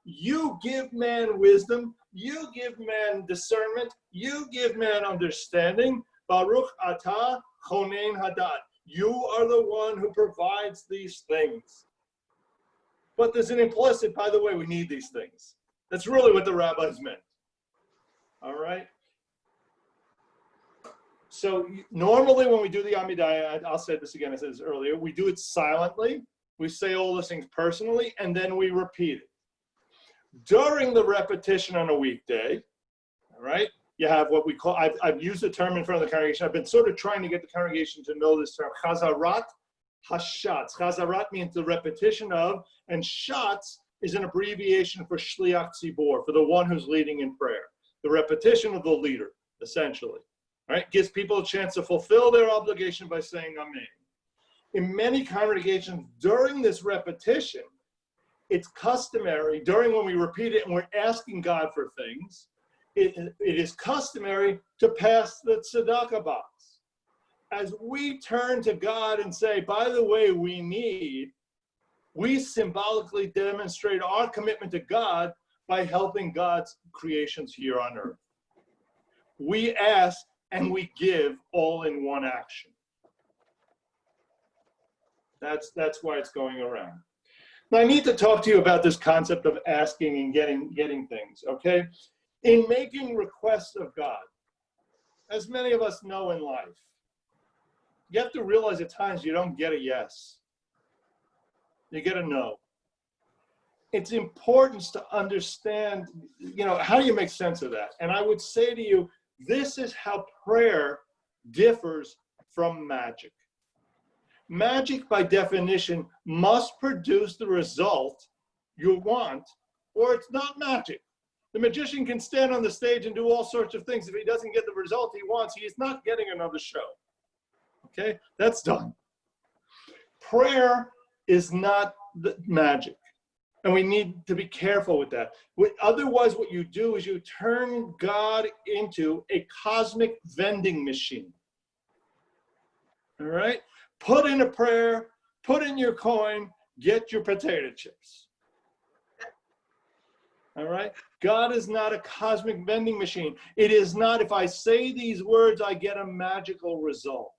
You give man wisdom, you give man discernment, you give man understanding. Baruch atah chonen hadat. You are the one who provides these things. But there's an implicit, by the way, we need these things. That's really what the rabbis meant. All right? So normally when we do the Amidah, I'll say this again, I said this earlier, we do it silently. We say all those things personally, and then we repeat it. During the repetition on a weekday, all right, you have what we call, I've used the term in front of the congregation. I've been sort of trying to get the congregation to know this term, chazarat hashatz. Chazarat means the repetition of, and shatz is an abbreviation for shliach tzibor, for the one who's leading in prayer. The repetition of the leader, essentially. Right? Gives people a chance to fulfill their obligation by saying amen. In many congregations, during this repetition, it's customary, during when we repeat it and we're asking God for things, it is customary to pass the tzedakah box. As we turn to God and say, by the way, we symbolically demonstrate our commitment to God by helping God's creations here on earth. We ask and we give all in one action. That's why it's going around. Now, I need to talk to you about this concept of asking and getting things, okay? In making requests of God, as many of us know in life, you have to realize at times you don't get a yes. You get a no. It's important to understand, how do you make sense of that? And I would say to you, this is how prayer differs from magic. Magic, by definition, must produce the result you want, or it's not magic. The magician can stand on the stage and do all sorts of things. If he doesn't get the result he wants, he is not getting another show. Okay, that's done. Prayer is not the magic, and we need to be careful with that. Otherwise, what you do is you turn God into a cosmic vending machine. All right? Put in a prayer, put in your coin, get your potato chips. All right? God is not a cosmic vending machine. It is not, if I say these words, I get a magical result.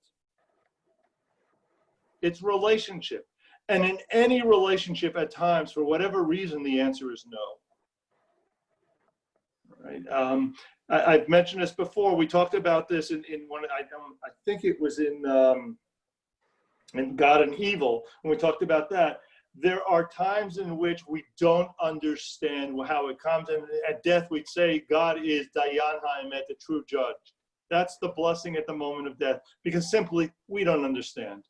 It's relationship. And in any relationship at times, for whatever reason, the answer is no. All right? I've mentioned this before. We talked about this in one, I think it was in God and Evil, when we talked about that. There are times in which we don't understand how it comes. And at death, we'd say God is Dayan HaEmet, the true judge. That's the blessing at the moment of death, because simply we don't understand.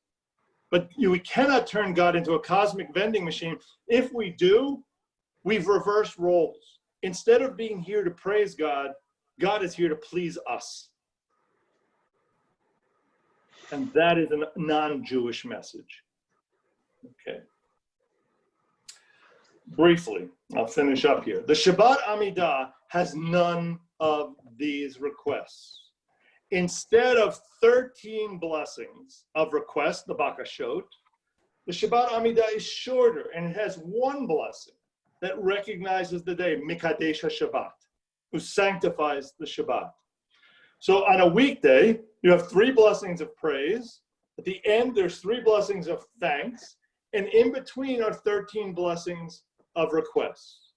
But we cannot turn God into a cosmic vending machine. If we do, we've reversed roles. Instead of being here to praise God, God is here to please us. And that is a non-Jewish message. Okay. Briefly, I'll finish up here. The Shabbat Amidah has none of these requests. Instead of 13 blessings of requests, the Bakashot, the Shabbat Amidah is shorter, and it has one blessing that recognizes the day, Mikadesh HaShabbat, who sanctifies the Shabbat. So on a weekday, you have 3 blessings of praise. At the end, there's 3 blessings of thanks. And in between are 13 blessings of requests.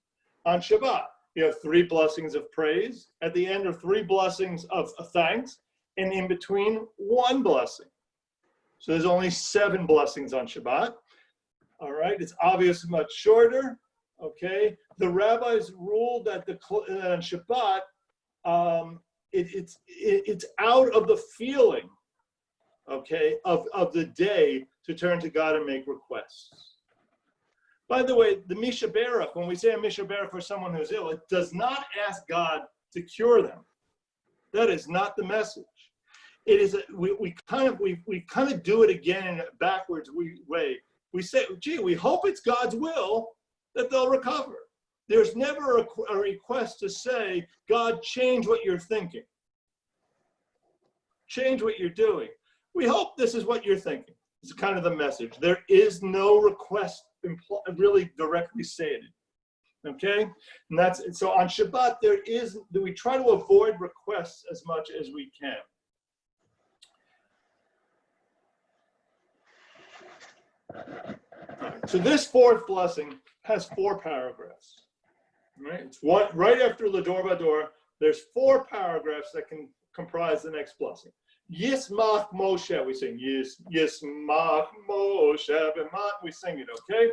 On Shabbat, you have 3 blessings of praise. At the end are 3 blessings of thanks. And in between, 1 blessing. So there's only 7 blessings on Shabbat. All right, it's obviously much shorter. Okay, the rabbis ruled that on Shabbat, it's out of the feeling, okay, of the day to turn to God and make requests. By the way, the Misha Berach, when we say a Misha Berach for someone who's ill, it does not ask God to cure them. That is not the message. It is we kind of do it again in a backwards way. We say, gee, we hope it's God's will that they'll recover. There's never a request to say, God, change what you're thinking. Change what you're doing. We hope this is what you're thinking. It's kind of the message. There is no request really directly stated. Okay? And that's so on Shabbat, we try to avoid requests as much as we can. So this 4th blessing has 4 paragraphs. Right? It's one right after L'Dor Vador. There's 4 paragraphs that can comprise the next blessing. Yismach Moshe, we sing Yismach Moshe, we sing it. Okay.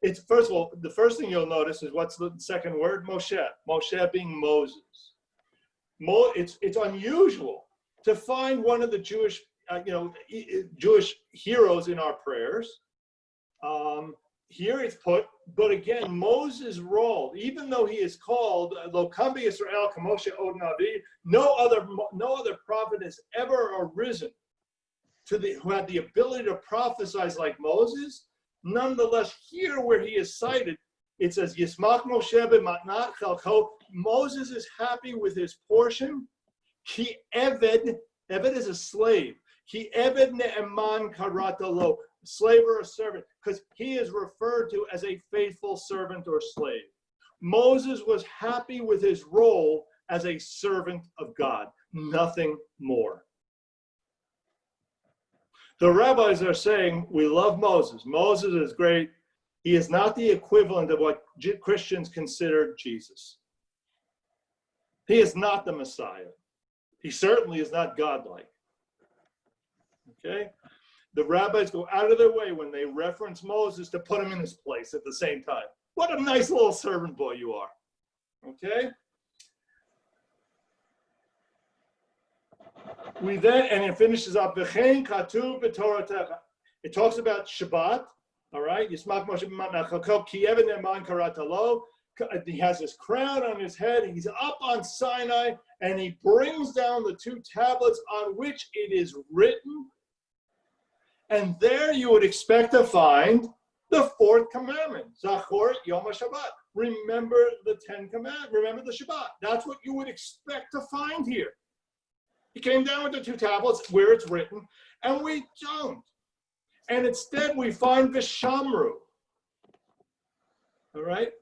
It's first of all, the first thing you'll notice is what's the second word? Moshe. Moshe being Moses. It's unusual to find one of the Jewish heroes in our prayers. Here it's put, but again, Moses' role, even though he is called Lo Kam B'Yisrael Kamoshe Od Navi, no other prophet has ever arisen who had the ability to prophesy like Moses. Nonetheless, here where he is cited, it says Yismach Moshe b'matnat chalko. Moses is happy with his portion. Ki eved is a slave. Ki eved ne'eman karata lo. Slave or a servant, because he is referred to as a faithful servant or slave. Moses was happy with his role as a servant of God, nothing more. The rabbis are saying, we love Moses. Moses is great. He is not the equivalent of what Christians consider Jesus. He is not the Messiah. He certainly is not godlike. Okay? The rabbis go out of their way when they reference Moses to put him in his place at the same time. What a nice little servant boy you are. Okay? We then, and it finishes up, V'chein katuv b'toratecha. It talks about Shabbat, all right? Yismach Moshe b'matnachakol, ki even ne'eman karata lo. He has his crown on his head. He's up on Sinai, and he brings down the 2 tablets on which it is written. And there you would expect to find the 4th commandment, Zachor Yom HaShabbat. Remember the 10 commandments, remember the Shabbat. That's what you would expect to find here. He came down with the 2 tablets where it's written, and we don't. And instead we find Vishamru. All right?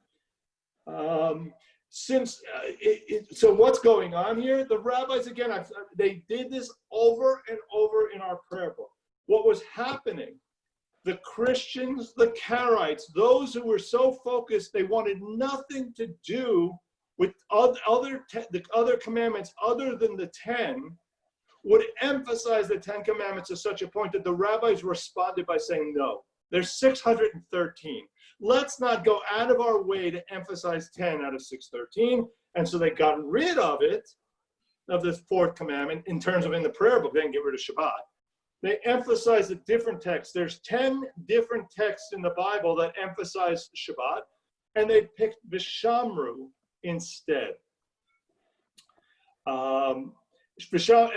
So what's going on here? The rabbis, again, they did this over and over in our prayer book. What was happening, the Christians, the Karaites, those who were so focused, they wanted nothing to do with the other commandments other than the 10, would emphasize the 10 commandments to such a point that the rabbis responded by saying, no, there's 613. Let's not go out of our way to emphasize 10 out of 613. And so they got rid of it, of this 4th commandment, in terms of in the prayer book. They didn't get rid of Shabbat. They emphasize a different text. There's 10 different texts in the Bible that emphasize Shabbat, and they picked Vishamru instead. And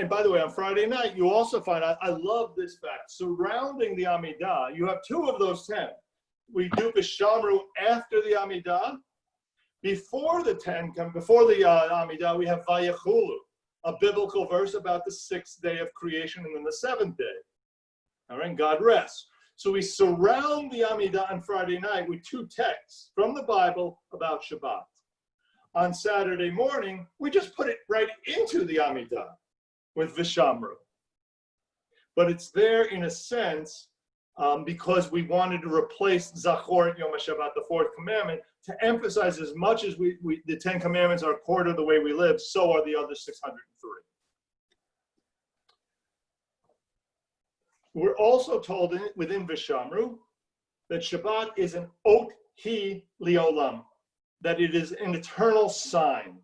by the way, on Friday night, you also find, I love this fact, surrounding the Amidah, you have 2 of those 10. We do Vishamru after the Amidah. Before the Amidah, we have Vayechulu, a biblical verse about the 6th day of creation and then the 7th day. All right, God rests. So we surround the Amidah on Friday night with 2 texts from the Bible about Shabbat. On Saturday morning, we just put it right into the Amidah with Vishamru. But it's there in a sense because we wanted to replace Zachor Yom HaShabbat, the 4th commandment, to emphasize as much as the 10 commandments are core to the way we live, so are the other 603. We're also told within Vishamru that Shabbat is an ot hi liolam, that it is an eternal sign.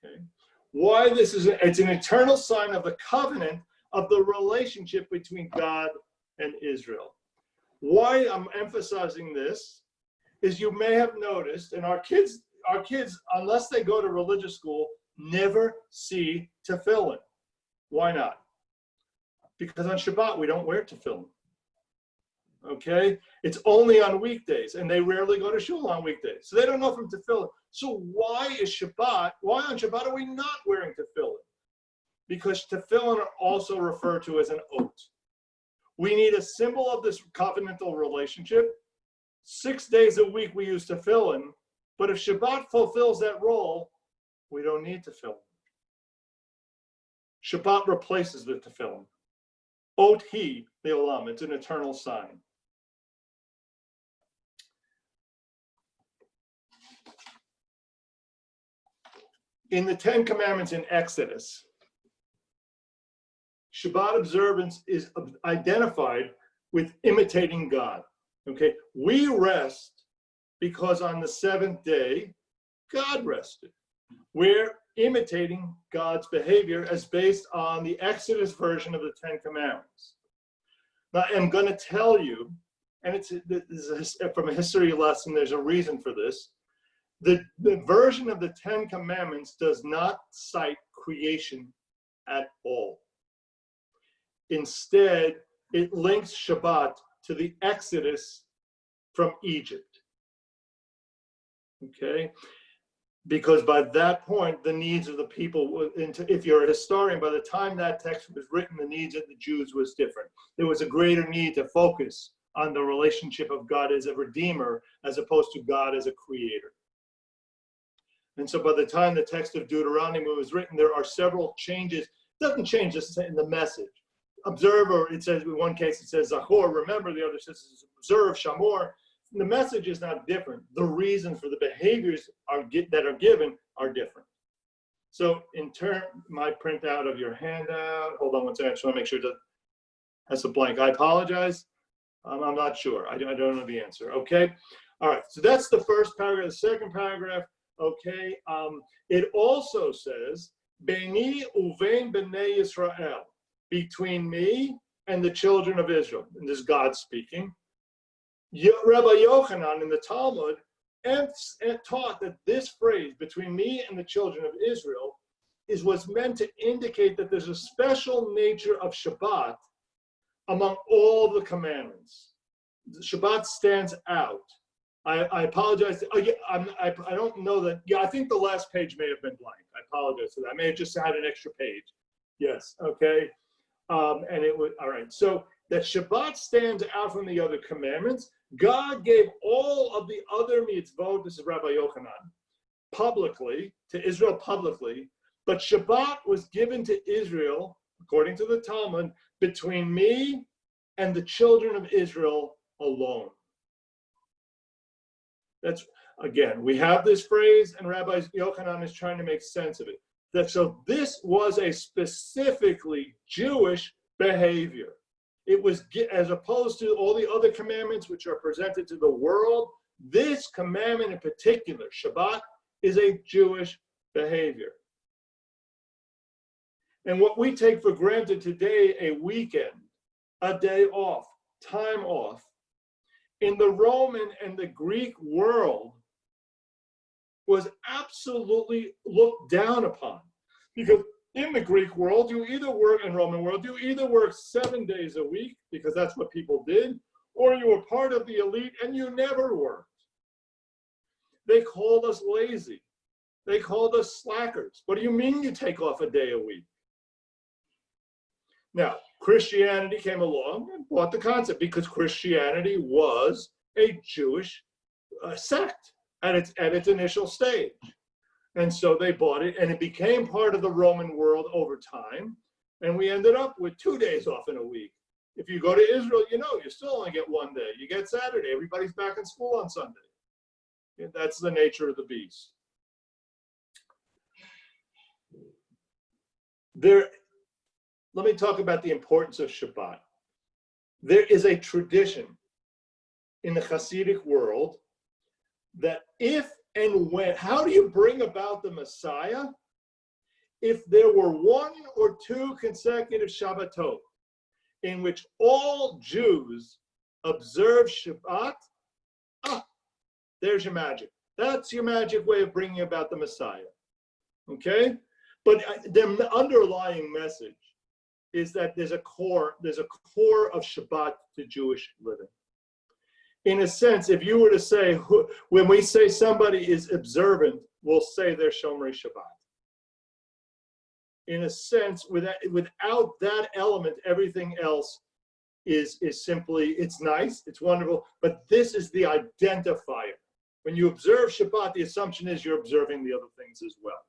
Okay. Why this is, it's an eternal sign of the covenant of the relationship between God and Israel. Why I'm emphasizing this is you may have noticed, and our kids, unless they go to religious school, never see tefillin. Why not? Because on Shabbat, we don't wear tefillin. Okay? It's only on weekdays, and they rarely go to shul on weekdays. So they don't know from tefillin. So why on Shabbat are we not wearing tefillin? Because tefillin are also referred to as an oath. We need a symbol of this covenantal relationship. 6 days a week we use tefillin, but if Shabbat fulfills that role, we don't need tefillin. Shabbat replaces the tefillin. Ot hi leolam, it's an eternal sign. In the 10 commandments in Exodus, Shabbat observance is identified with imitating God. Okay, we rest because on the 7th day, God rested. We're imitating God's behavior as based on the Exodus version of the 10 commandments. Now, I'm going to tell you, and this is from a history lesson, there's a reason for this. The version of the 10 commandments does not cite creation at all. Instead, it links Shabbat to the Exodus from Egypt. Okay? Because by that point, the needs of the people, if you're a historian, by the time that text was written, the needs of the Jews was different. There was a greater need to focus on the relationship of God as a redeemer as opposed to God as a creator. And so by the time the text of Deuteronomy was written, there are several changes. It doesn't change this in the message, observe, or it says, in one case it says Zachor, remember, the other says observe, Shamor. The message is not different. The reason for the behaviors that are given are different. So in turn, my printout of your handout, hold on one second, I just want to make sure that has a blank. I apologize. I'm not sure. I don't know the answer. Okay. All right. So that's the first paragraph. The second paragraph. Okay. It also says, Beni uvein bnei Yisrael, between me and the children of Israel. And this is God speaking. Rabbi Yochanan in the Talmud taught that this phrase, between me and the children of Israel, is what's meant to indicate that there's a special nature of Shabbat among all the commandments. Shabbat stands out. I apologize. I don't know that. Yeah, I think the last page may have been blank. I apologize for that. I may have just had an extra page. Yes. Okay. And it was all right. So that Shabbat stands out from the other commandments. God gave all of the other mitzvot, this is Rabbi Yochanan, publicly, to Israel publicly, but Shabbat was given to Israel, according to the Talmud, between me and the children of Israel alone. That's, again, we have this phrase, and Rabbi Yochanan is trying to make sense of it. So this was a specifically Jewish behavior. It was, as opposed to all the other commandments which are presented to the world, this commandment in particular, Shabbat, is a Jewish behavior. And what we take for granted today, a weekend, a day off, time off, in the Roman and the Greek world was absolutely looked down upon. Because in the Greek world, you either work, in Roman world, you either work 7 days a week, because that's what people did, or you were part of the elite and you never worked. They called us lazy. They called us slackers. What do you mean you take off a day a week? Now, Christianity came along and brought the concept, because Christianity was a Jewish sect at its initial stage. And so they bought it, and it became part of the Roman world over time. And we ended up with 2 days off in a week. If you go to Israel, you still only get 1 day. You get Saturday. Everybody's back in school on Sunday. And that's the nature of the beast. Let me talk about the importance of Shabbat. There is a tradition in the Hasidic world that if and when, how do you bring about the Messiah? If there were 1 or 2 consecutive Shabbatot in which all Jews observe Shabbat, there's your magic. That's your magic way of bringing about the Messiah. Okay? But the underlying message is that there's a core of Shabbat to Jewish living. In a sense, if you were to say, when we say somebody is observant, we'll say they're Shomrei Shabbat. In a sense, without that element, everything else is simply, it's nice, it's wonderful, but this is the identifier. When you observe Shabbat, the assumption is you're observing the other things as well.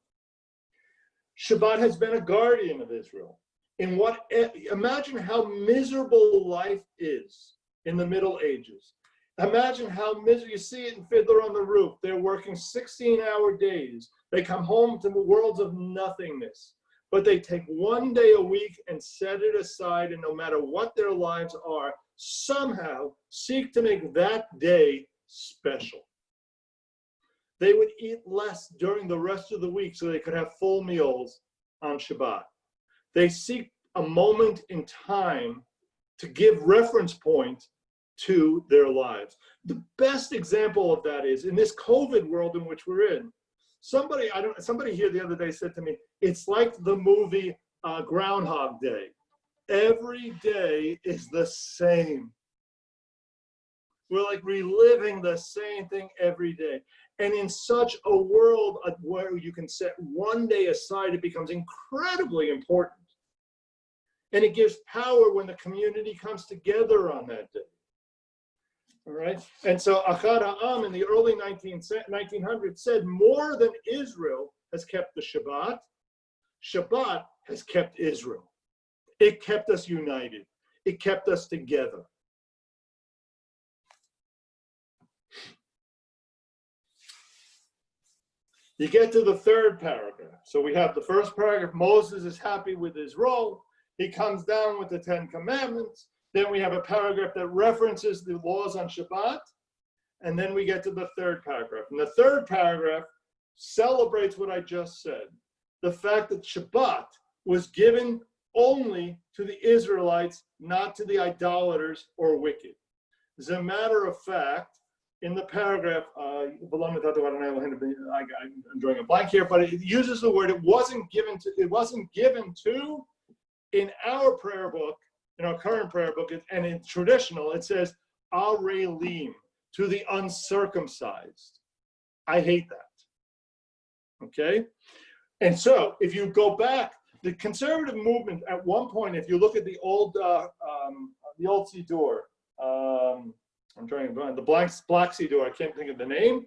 Shabbat has been a guardian of Israel. Imagine how miserable life is in the Middle Ages. Imagine how miserable, you see it in Fiddler on the Roof. They're working 16-hour days. They come home to the worlds of nothingness. But they take 1 day a week and set it aside, and no matter what their lives are, somehow seek to make that day special. They would eat less during the rest of the week so they could have full meals on Shabbat. They seek a moment in time to give reference point to their lives. The best example of that is in this COVID world in which we're in. Somebody here the other day said to me, it's like the movie Groundhog Day. Every day is the same. We're like reliving the same thing every day. And in such a world where you can set 1 day aside, it becomes incredibly important. And it gives power when the community comes together on that day. All right? And so Achad Ha'am in the early 1900s said more than Israel has kept the Shabbat, Shabbat has kept Israel. It kept us united. It kept us together. You get to the third paragraph. So we have the first paragraph, Moses is happy with his role. He comes down with the 10 commandments. Then we have a paragraph that references the laws on Shabbat. And then we get to the third paragraph. And the third paragraph celebrates what I just said. The fact that Shabbat was given only to the Israelites, not to the idolaters or wicked. As a matter of fact, in the paragraph, I'm drawing a blank here, but it uses the word, it wasn't given to, in our prayer book, in our current prayer book, and in traditional, it says, Arelim, to the uncircumcised. I hate that. Okay? And so, if you go back, the conservative movement at one point, if you look at the old Siddur, I'm trying to find the black Siddur, I can't think of the name,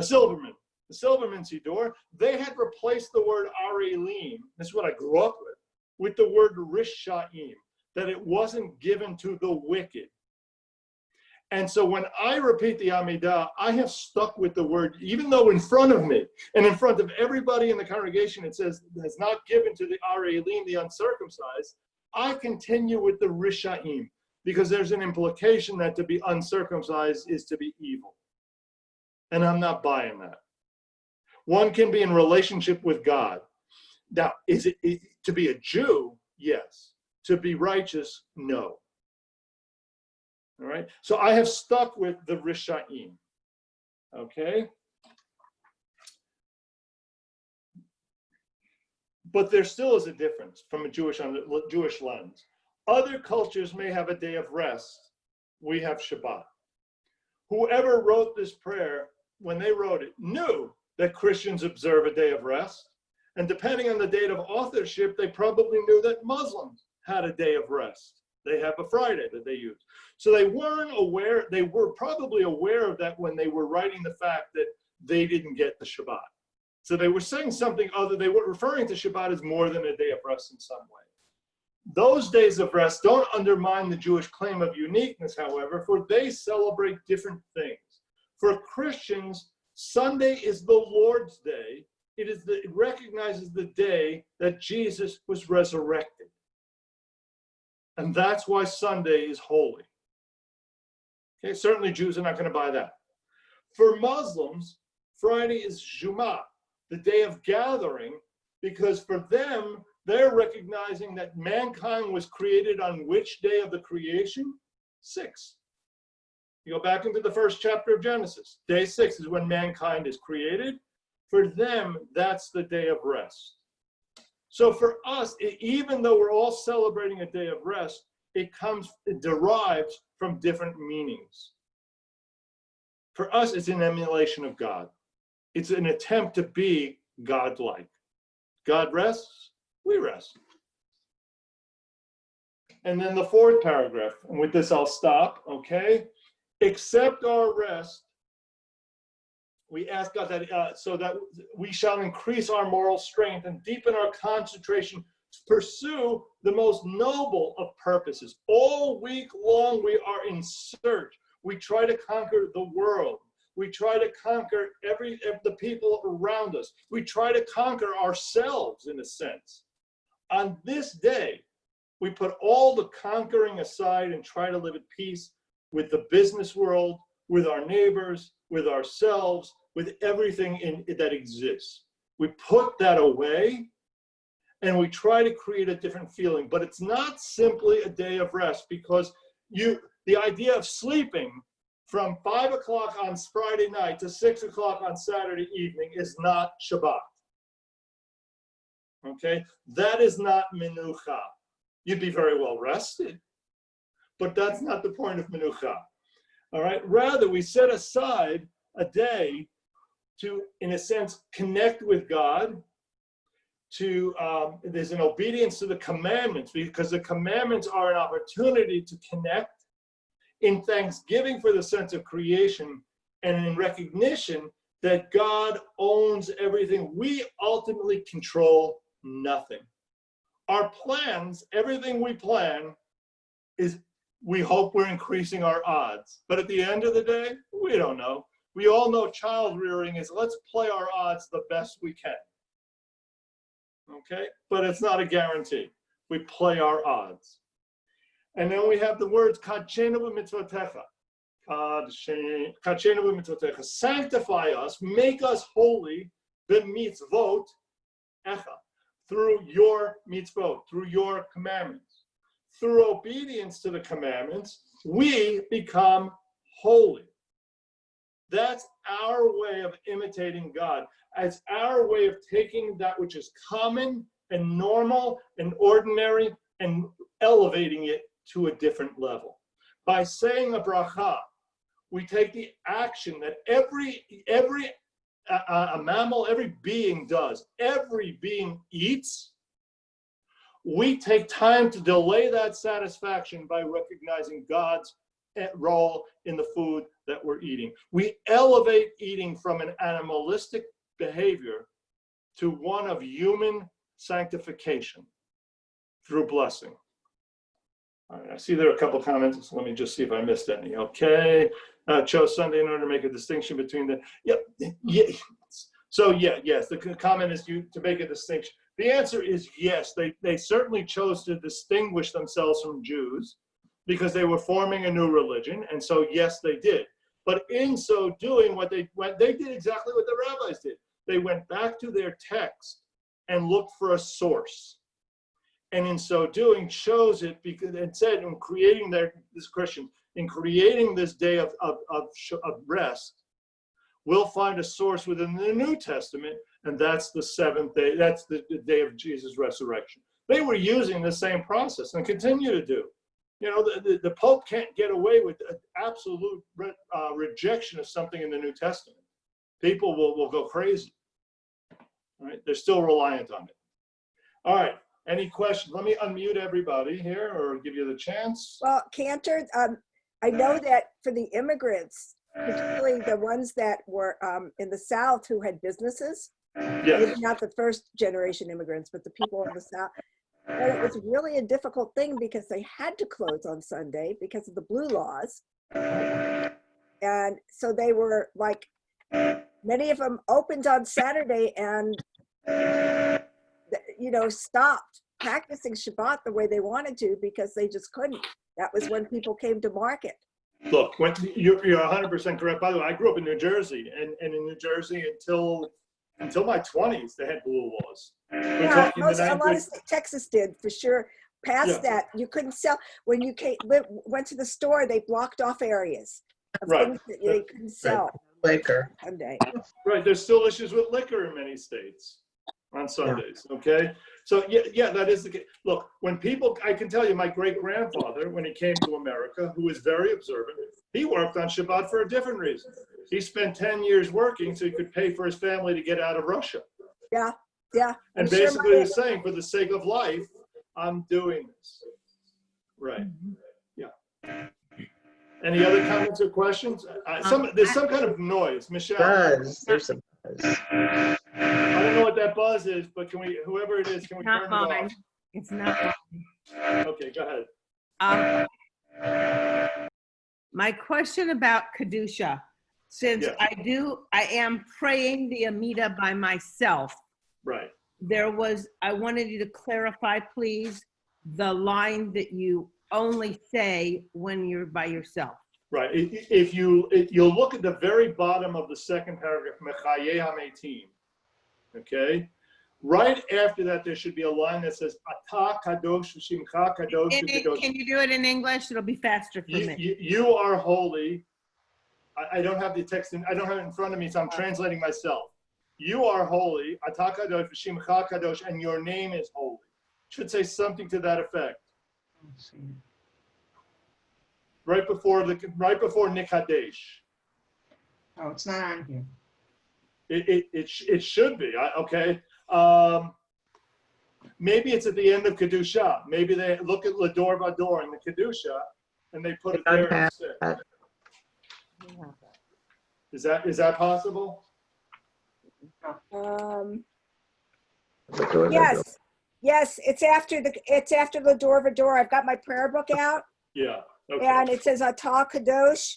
Silverman. The Silverman Siddur, they had replaced the word Arelim, this is what I grew up with the word Rishaim, that it wasn't given to the wicked. And so when I repeat the Amidah, I have stuck with the word, even though in front of me and in front of everybody in the congregation it says, it's not given to the Arelim, the uncircumcised, I continue with the Rishaim, because there's an implication that to be uncircumcised is to be evil. And I'm not buying that. One can be in relationship with God. Now, is it to be a Jew? Yes. To be righteous? No. All right? So I have stuck with the Rishaim. Okay? But there still is a difference from a Jewish lens. Other cultures may have a day of rest. We have Shabbat. Whoever wrote this prayer, when they wrote it, knew that Christians observe a day of rest. And depending on the date of authorship, they probably knew that Muslims had a day of rest. They have a Friday that they use. So they weren't aware, they were probably aware of that when they were writing the fact that they didn't get the Shabbat. So they were saying something other, they were referring to Shabbat as more than a day of rest in some way. Those days of rest don't undermine the Jewish claim of uniqueness, however, for they celebrate different things. For Christians, Sunday is the Lord's day. It recognizes the day that Jesus was resurrected. And that's why Sunday is holy. Okay, certainly Jews are not going to buy that. For Muslims, Friday is Jumu'ah, the day of gathering, because for them, they're recognizing that mankind was created on which day of the creation? 6. You go back into the first chapter of Genesis. Day 6 is when mankind is created. For them, that's the day of rest. So for us, even though we're all celebrating a day of rest, it derives from different meanings. For us, it's an emulation of God. It's an attempt to be God-like. God rests, we rest. And then the fourth paragraph, and with this I'll stop, okay? Accept our rest. We ask God that so that we shall increase our moral strength and deepen our concentration to pursue the most noble of purposes. All week long we are in search. We try to conquer the world. We try to conquer the people around us. We try to conquer ourselves in a sense. On this day, we put all the conquering aside and try to live at peace with the business world, with our neighbors, with ourselves, with everything that exists. We put that away and we try to create a different feeling, but it's not simply a day of rest, because the idea of sleeping from 5 o'clock on Friday night to 6 o'clock on Saturday evening is not Shabbat. Okay, that is not menucha. You'd be very well rested, but that's not the point of menucha. All right, rather we set aside a day to, in a sense, connect with God. There's an obedience to the commandments, because the commandments are an opportunity to connect in thanksgiving for the sense of creation and in recognition that God owns everything. We ultimately control nothing. our plans, everything we plan is, we hope we're increasing our odds. But at the end of the day, we don't know. We all know child rearing is, let's play our odds the best we can. Okay? But it's not a guarantee. We play our odds. And then we have the words, Kadshenu b'mitzvotecha. Kadshenu b'mitzvotecha. Sanctify us, make us holy, b'mitzvot echa. Through your mitzvot, through your commandments. Through obedience to the commandments, we become holy. That's our way of imitating God. It's our way of taking that which is common and normal and ordinary and elevating it to a different level. By saying a bracha, we take the action that every a mammal, every being does. Every being eats. We take time to delay that satisfaction by recognizing God's role in the food that we're eating. We elevate eating from an animalistic behavior to one of human sanctification through blessing. All right, I see there are a couple comments. So let me just see if I missed any. Okay. Chose Sunday in order to make a distinction between the, So yes, the comment is to make a distinction. The answer is yes, they certainly chose to distinguish themselves from Jews because they were forming a new religion, and so yes, they did. But in so doing, they did exactly what the rabbis did. They went back to their text and looked for a source. And in so doing, chose it because it said in creating in creating this day of rest, we'll find a source within the New Testament, and that's the seventh day. That's the day of Jesus' resurrection. They were using the same process and continue to do. You know, the Pope can't get away with an absolute rejection of something in the New Testament. People will go crazy. All right, they're still reliant on it. All right. Any questions? Let me unmute everybody here or give you the chance. Well, Cantor, I know that for the immigrants, particularly the ones that were in the South who had businesses, maybe not the first generation immigrants, but the people in the South, and it was really a difficult thing because they had to close on Sunday because of the blue laws. And so they were like, many of them opened on Saturday and stopped practicing Shabbat the way they wanted to because they just couldn't. That was when people came to market. Look, you're 100% correct. By the way, I grew up in New Jersey, and in New Jersey until my 20s, they had blue laws. Yeah, a lot of Texas did for sure. Past that, you couldn't sell. When you went to the store, they blocked off areas of things that they couldn't sell. Liquor. Sunday. Right, there's still issues with liquor in many states on Sundays, okay? So yeah, that is the case. Look, when people, I can tell you, my great-grandfather, when he came to America, who was very observant, he worked on Shabbat for a different reason. He spent 10 years working so he could pay for his family to get out of Russia. Yeah. And basically he was saying, for the sake of life, I'm doing this. Right, yeah. Any other comments or questions? There's some kind of noise. Michelle? There's a buzz. I don't know what that buzz is, but whoever it is, can we turn it off? It's not mine. Okay, go ahead. My question about Kedusha, since I am praying the Amida by myself. Right. I wanted you to clarify, please, the line that you only say when you're by yourself. Right. If you'll look at the very bottom of the second paragraph, Mechaye HaMeitim. Okay. Right after that, there should be a line that says Ata Kadosh Shimcha Kadosh. Can you do it in English? It'll be faster for me. You are holy. I don't have the text. I don't have it in front of me, so I'm translating myself. You are holy. Ata Kadosh Shimcha Kadosh, and your name is holy. Should say something to that effect. Right before Nikadesh. Oh, it's not on here. It should be. Okay. Maybe it's at the end of Kedusha. Maybe they look at Lador Vador in the Kedusha and they put it there instead. Is that possible? Yes. Yes, it's after the door of a door. I've got my prayer book out, Yeah. Okay. and it says Atah Kadosh.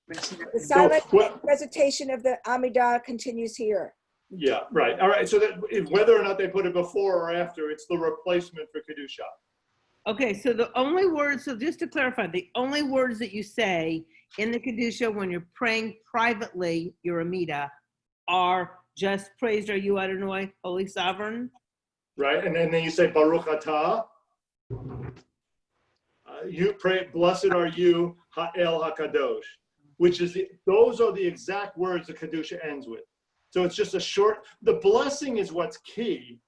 The silent recitation of the Amidah continues here. Yeah, right. All right. So that whether or not they put it before or after, it's the replacement for Kedusha. Okay, so the only words, so just to clarify, the only words that you say in the Kedusha when you're praying privately, your Amida, are just praised are you Adonai, Holy Sovereign. Right, and then you say Baruch Atah. You pray, blessed are you, Ha'el HaKadosh, which is those are the exact words the Kedusha ends with. So it's just a short. The blessing is what's key,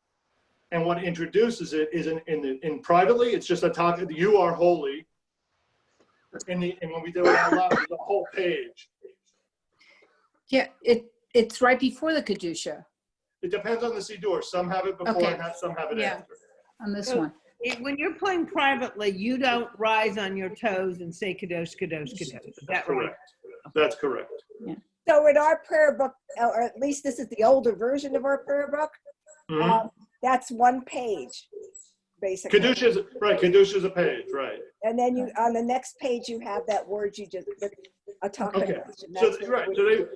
and what introduces it is in privately. It's just a talk. You are holy. And when we do it out loud, the whole page. Yeah, it's right before the Kedusha. It depends on the Siddur. Some have it before, Okay. and some have it after. On this So one. when you're playing privately, you don't rise on your toes and say Kadosh, Kadosh, Kadosh. Is that right? Correct. That's correct. Yeah. So in our prayer book, or at least this is the older version of our prayer book, that's one page, basically. Kedusha is right. Kedusha is a page, right? And then you on the next page you have that word you just Atah Okay. Kadosh. So right. So they,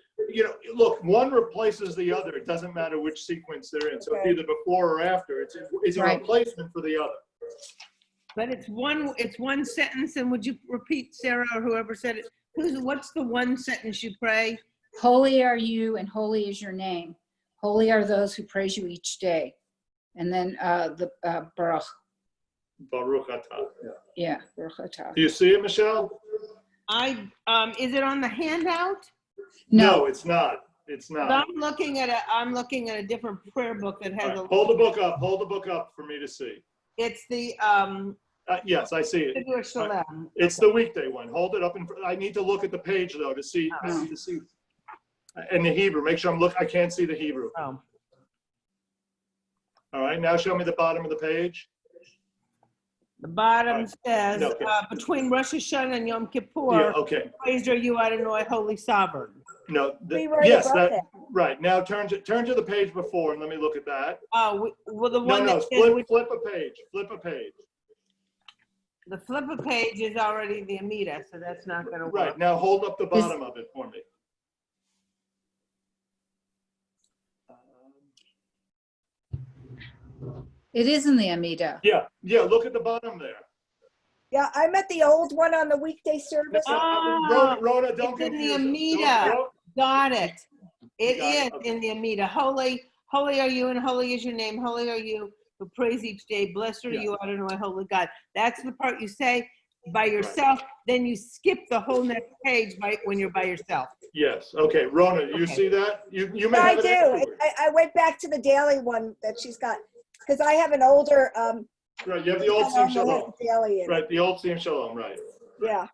look, one replaces the other. It doesn't matter which sequence they're in. So it's either before or after. It's a Right. replacement for the other. But it's one sentence, and would you repeat, Sarah, or whoever said it? What's the one sentence you pray? Holy are you and holy is your name. Holy are those who praise you each day. And then the Baruch. Baruch Atah. Yeah, Baruch Atah. Do you see it, Michelle? Is it on the handout? No, it's not. It's not. But I'm looking at a different prayer book that has Right. Hold the book up. Hold the book up for me to see. It's the Yes, I see it. It's the weekday one. Hold it up I need to look at the page though to see. I need to see. In the Hebrew, make sure I can't see the Hebrew. Oh. All right, now show me the bottom of the page. The bottom says, No, okay. Between Rosh Hashanah and Yom Kippur, Yeah, okay. praised are you Adonai, Holy Sovereign. No, We were yes, above that, right. Now turn to the page before and let me look at that. Well, the one that says flip a page. Flip a page. the flip a page is already the Amida, so that's not going to work. Right, now hold up the bottom of it for me. It is in the Amida. Yeah, look at the bottom there. Yeah, I'm at the old one on the weekday service. Rhoda, don't it's in the confuse us. Amida. Got it. It got is it, okay. in the Amida. Holy are you and holy is your name. Holy are you who praise each day. Blessed are you, Adonai, holy God. That's the part you say by yourself. Right. Then you skip the whole next page when you're by yourself. Yes. Okay, Rona, you see that? You may have it. I do. I went back to the daily one that she's got because I have an older. Right, you have the old Sim Shalom. Right, the old Sim Shalom, right. Yeah.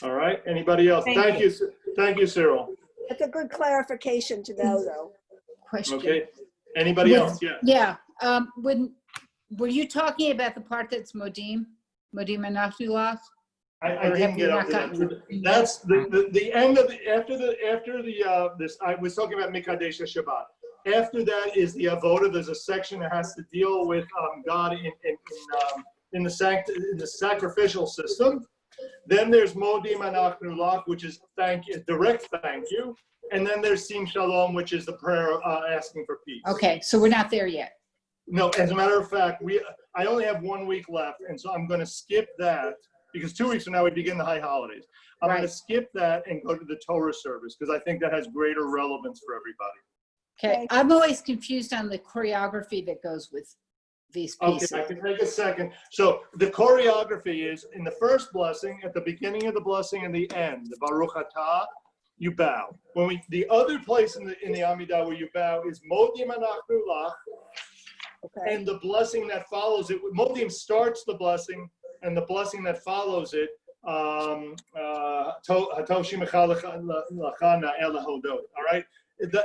All right, anybody else? Thank you, Cyril. It's a good clarification to know, though. Question. Okay, anybody else? Yeah. Were you talking about the part that's Modim and Naftullah? I didn't get up to that. That's the end of after this. I was talking about Mikadesh Shabbat. After that is the avoda. There's a section that has to deal with God in the sacrificial system. Then there's Modim Anachnu Lach, which is direct thank you, and then there's Sim Shalom, which is the prayer asking for peace. Okay, so we're not there yet. No, as a matter of fact, I only have 1 week left, and so I'm going to skip that because 2 weeks from now we begin the high holidays. I'm going to skip that and go to the Torah service because I think that has greater relevance for everybody. Okay, I'm always confused on the choreography that goes with these pieces. Okay, I can take a second. So the choreography is in the first blessing, at the beginning of the blessing and the end, the Baruch Atah, you bow. The other place in the Amidah where you bow is Modim Anachnu Lach, and the blessing that follows it. Modim starts the blessing, and the blessing that follows it, all right?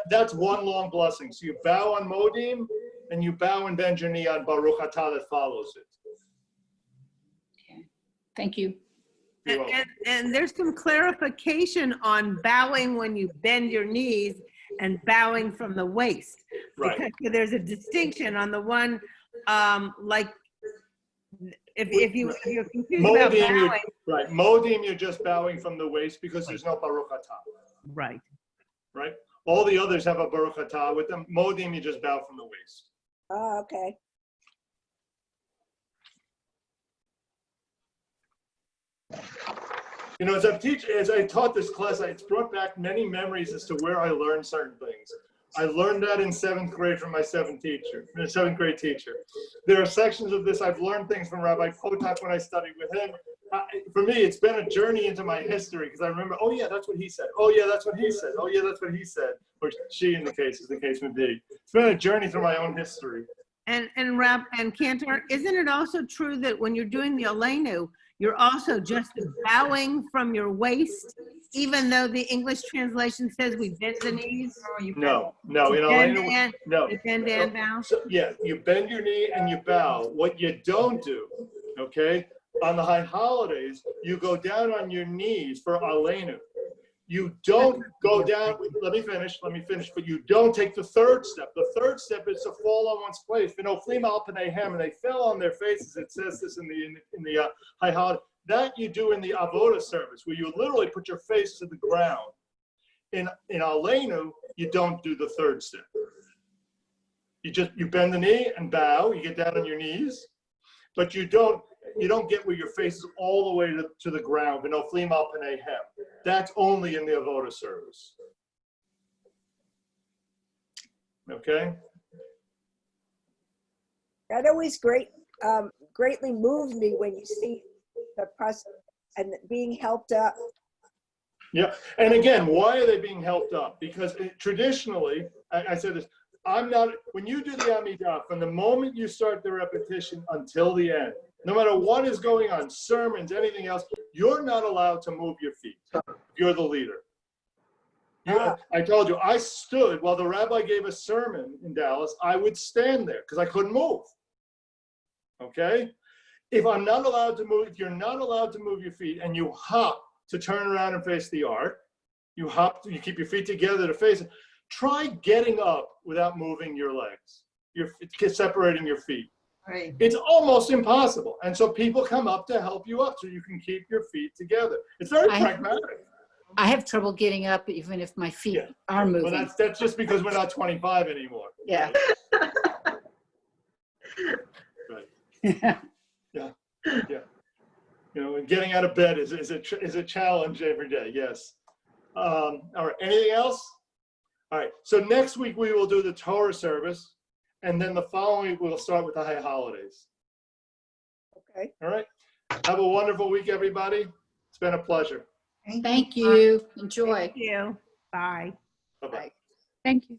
That's one long blessing. So you bow on Modim, and you bow and bend your knee on Baruch Atah that follows it. Okay. Thank you. And there's some clarification on bowing when you bend your knees and bowing from the waist. Right. Because there's a distinction. On the one, like, if you're confused about Modim, bowing, right. Modim, you're just bowing from the waist because there's no Baruch Atah. right. Right? All the others have a Baruch Atah with them. Modim, you just bow from the waist. Oh, okay. You know, as I taught this class, it's brought back many memories as to where I learned certain things. I learned that in 7th grade from my 7th grade teacher. There are sections of this, I've learned things from Rabbi Potok when I studied with him. For me, it's been a journey into my history because I remember, oh yeah, that's what he said. Oh yeah, that's what he said. Oh yeah, that's what he said. Or she in the case, as the case would be. It's been a journey through my own history. And Cantor, isn't it also true that when you're doing the Aleinu, you're also just bowing from your waist, even though the English translation says we bend the knees? No, no, you know, no. You bend and bow? So, yeah, you bend your knee and you bow. What you don't do, okay, on the high holidays, you go down on your knees for Aleinu. You don't go down, let me finish, but you don't take the third step. The third step is to fall on one's face. You know, Flim al Panehem, and they fell on their faces. It says this in the high holiday. That you do in the Avoda service, where you literally put your face to the ground. In Aleinu, you don't do the third step. You bend the knee and bow, you get down on your knees, but you don't get where your face is all the way to the ground. You know, Flim al Panehem. That's only in the Avoda service. Okay? That always greatly moved me when you see the process and being helped up. Yeah, and again, why are they being helped up? Because traditionally, I said this, when you do the Amidah, from the moment you start the repetition until the end, no matter what is going on, sermons, anything else, you're not allowed to move your feet. You're the leader. I told you, I stood while the rabbi gave a sermon in Dallas. I would stand there because I couldn't move. Okay? If you're not allowed to move your feet and you hop to turn around and face the ark, you keep your feet together to face it, try getting up without moving your legs. You're separating your feet. Right. It's almost impossible. And so people come up to help you up so you can keep your feet together. It's very pragmatic. I have trouble getting up even if my feet are moving. Well, that's just because we're not 25 anymore. Yeah. Right. Yeah. You know, and getting out of bed is a challenge every day. Yes. All right. Anything else? All right. So next week we will do the Torah service. And then the following week, we'll start with the high holidays. Okay. All right. Have a wonderful week, everybody. It's been a pleasure. Thank you. Enjoy. Thank you. Bye. Bye-bye. Thank you.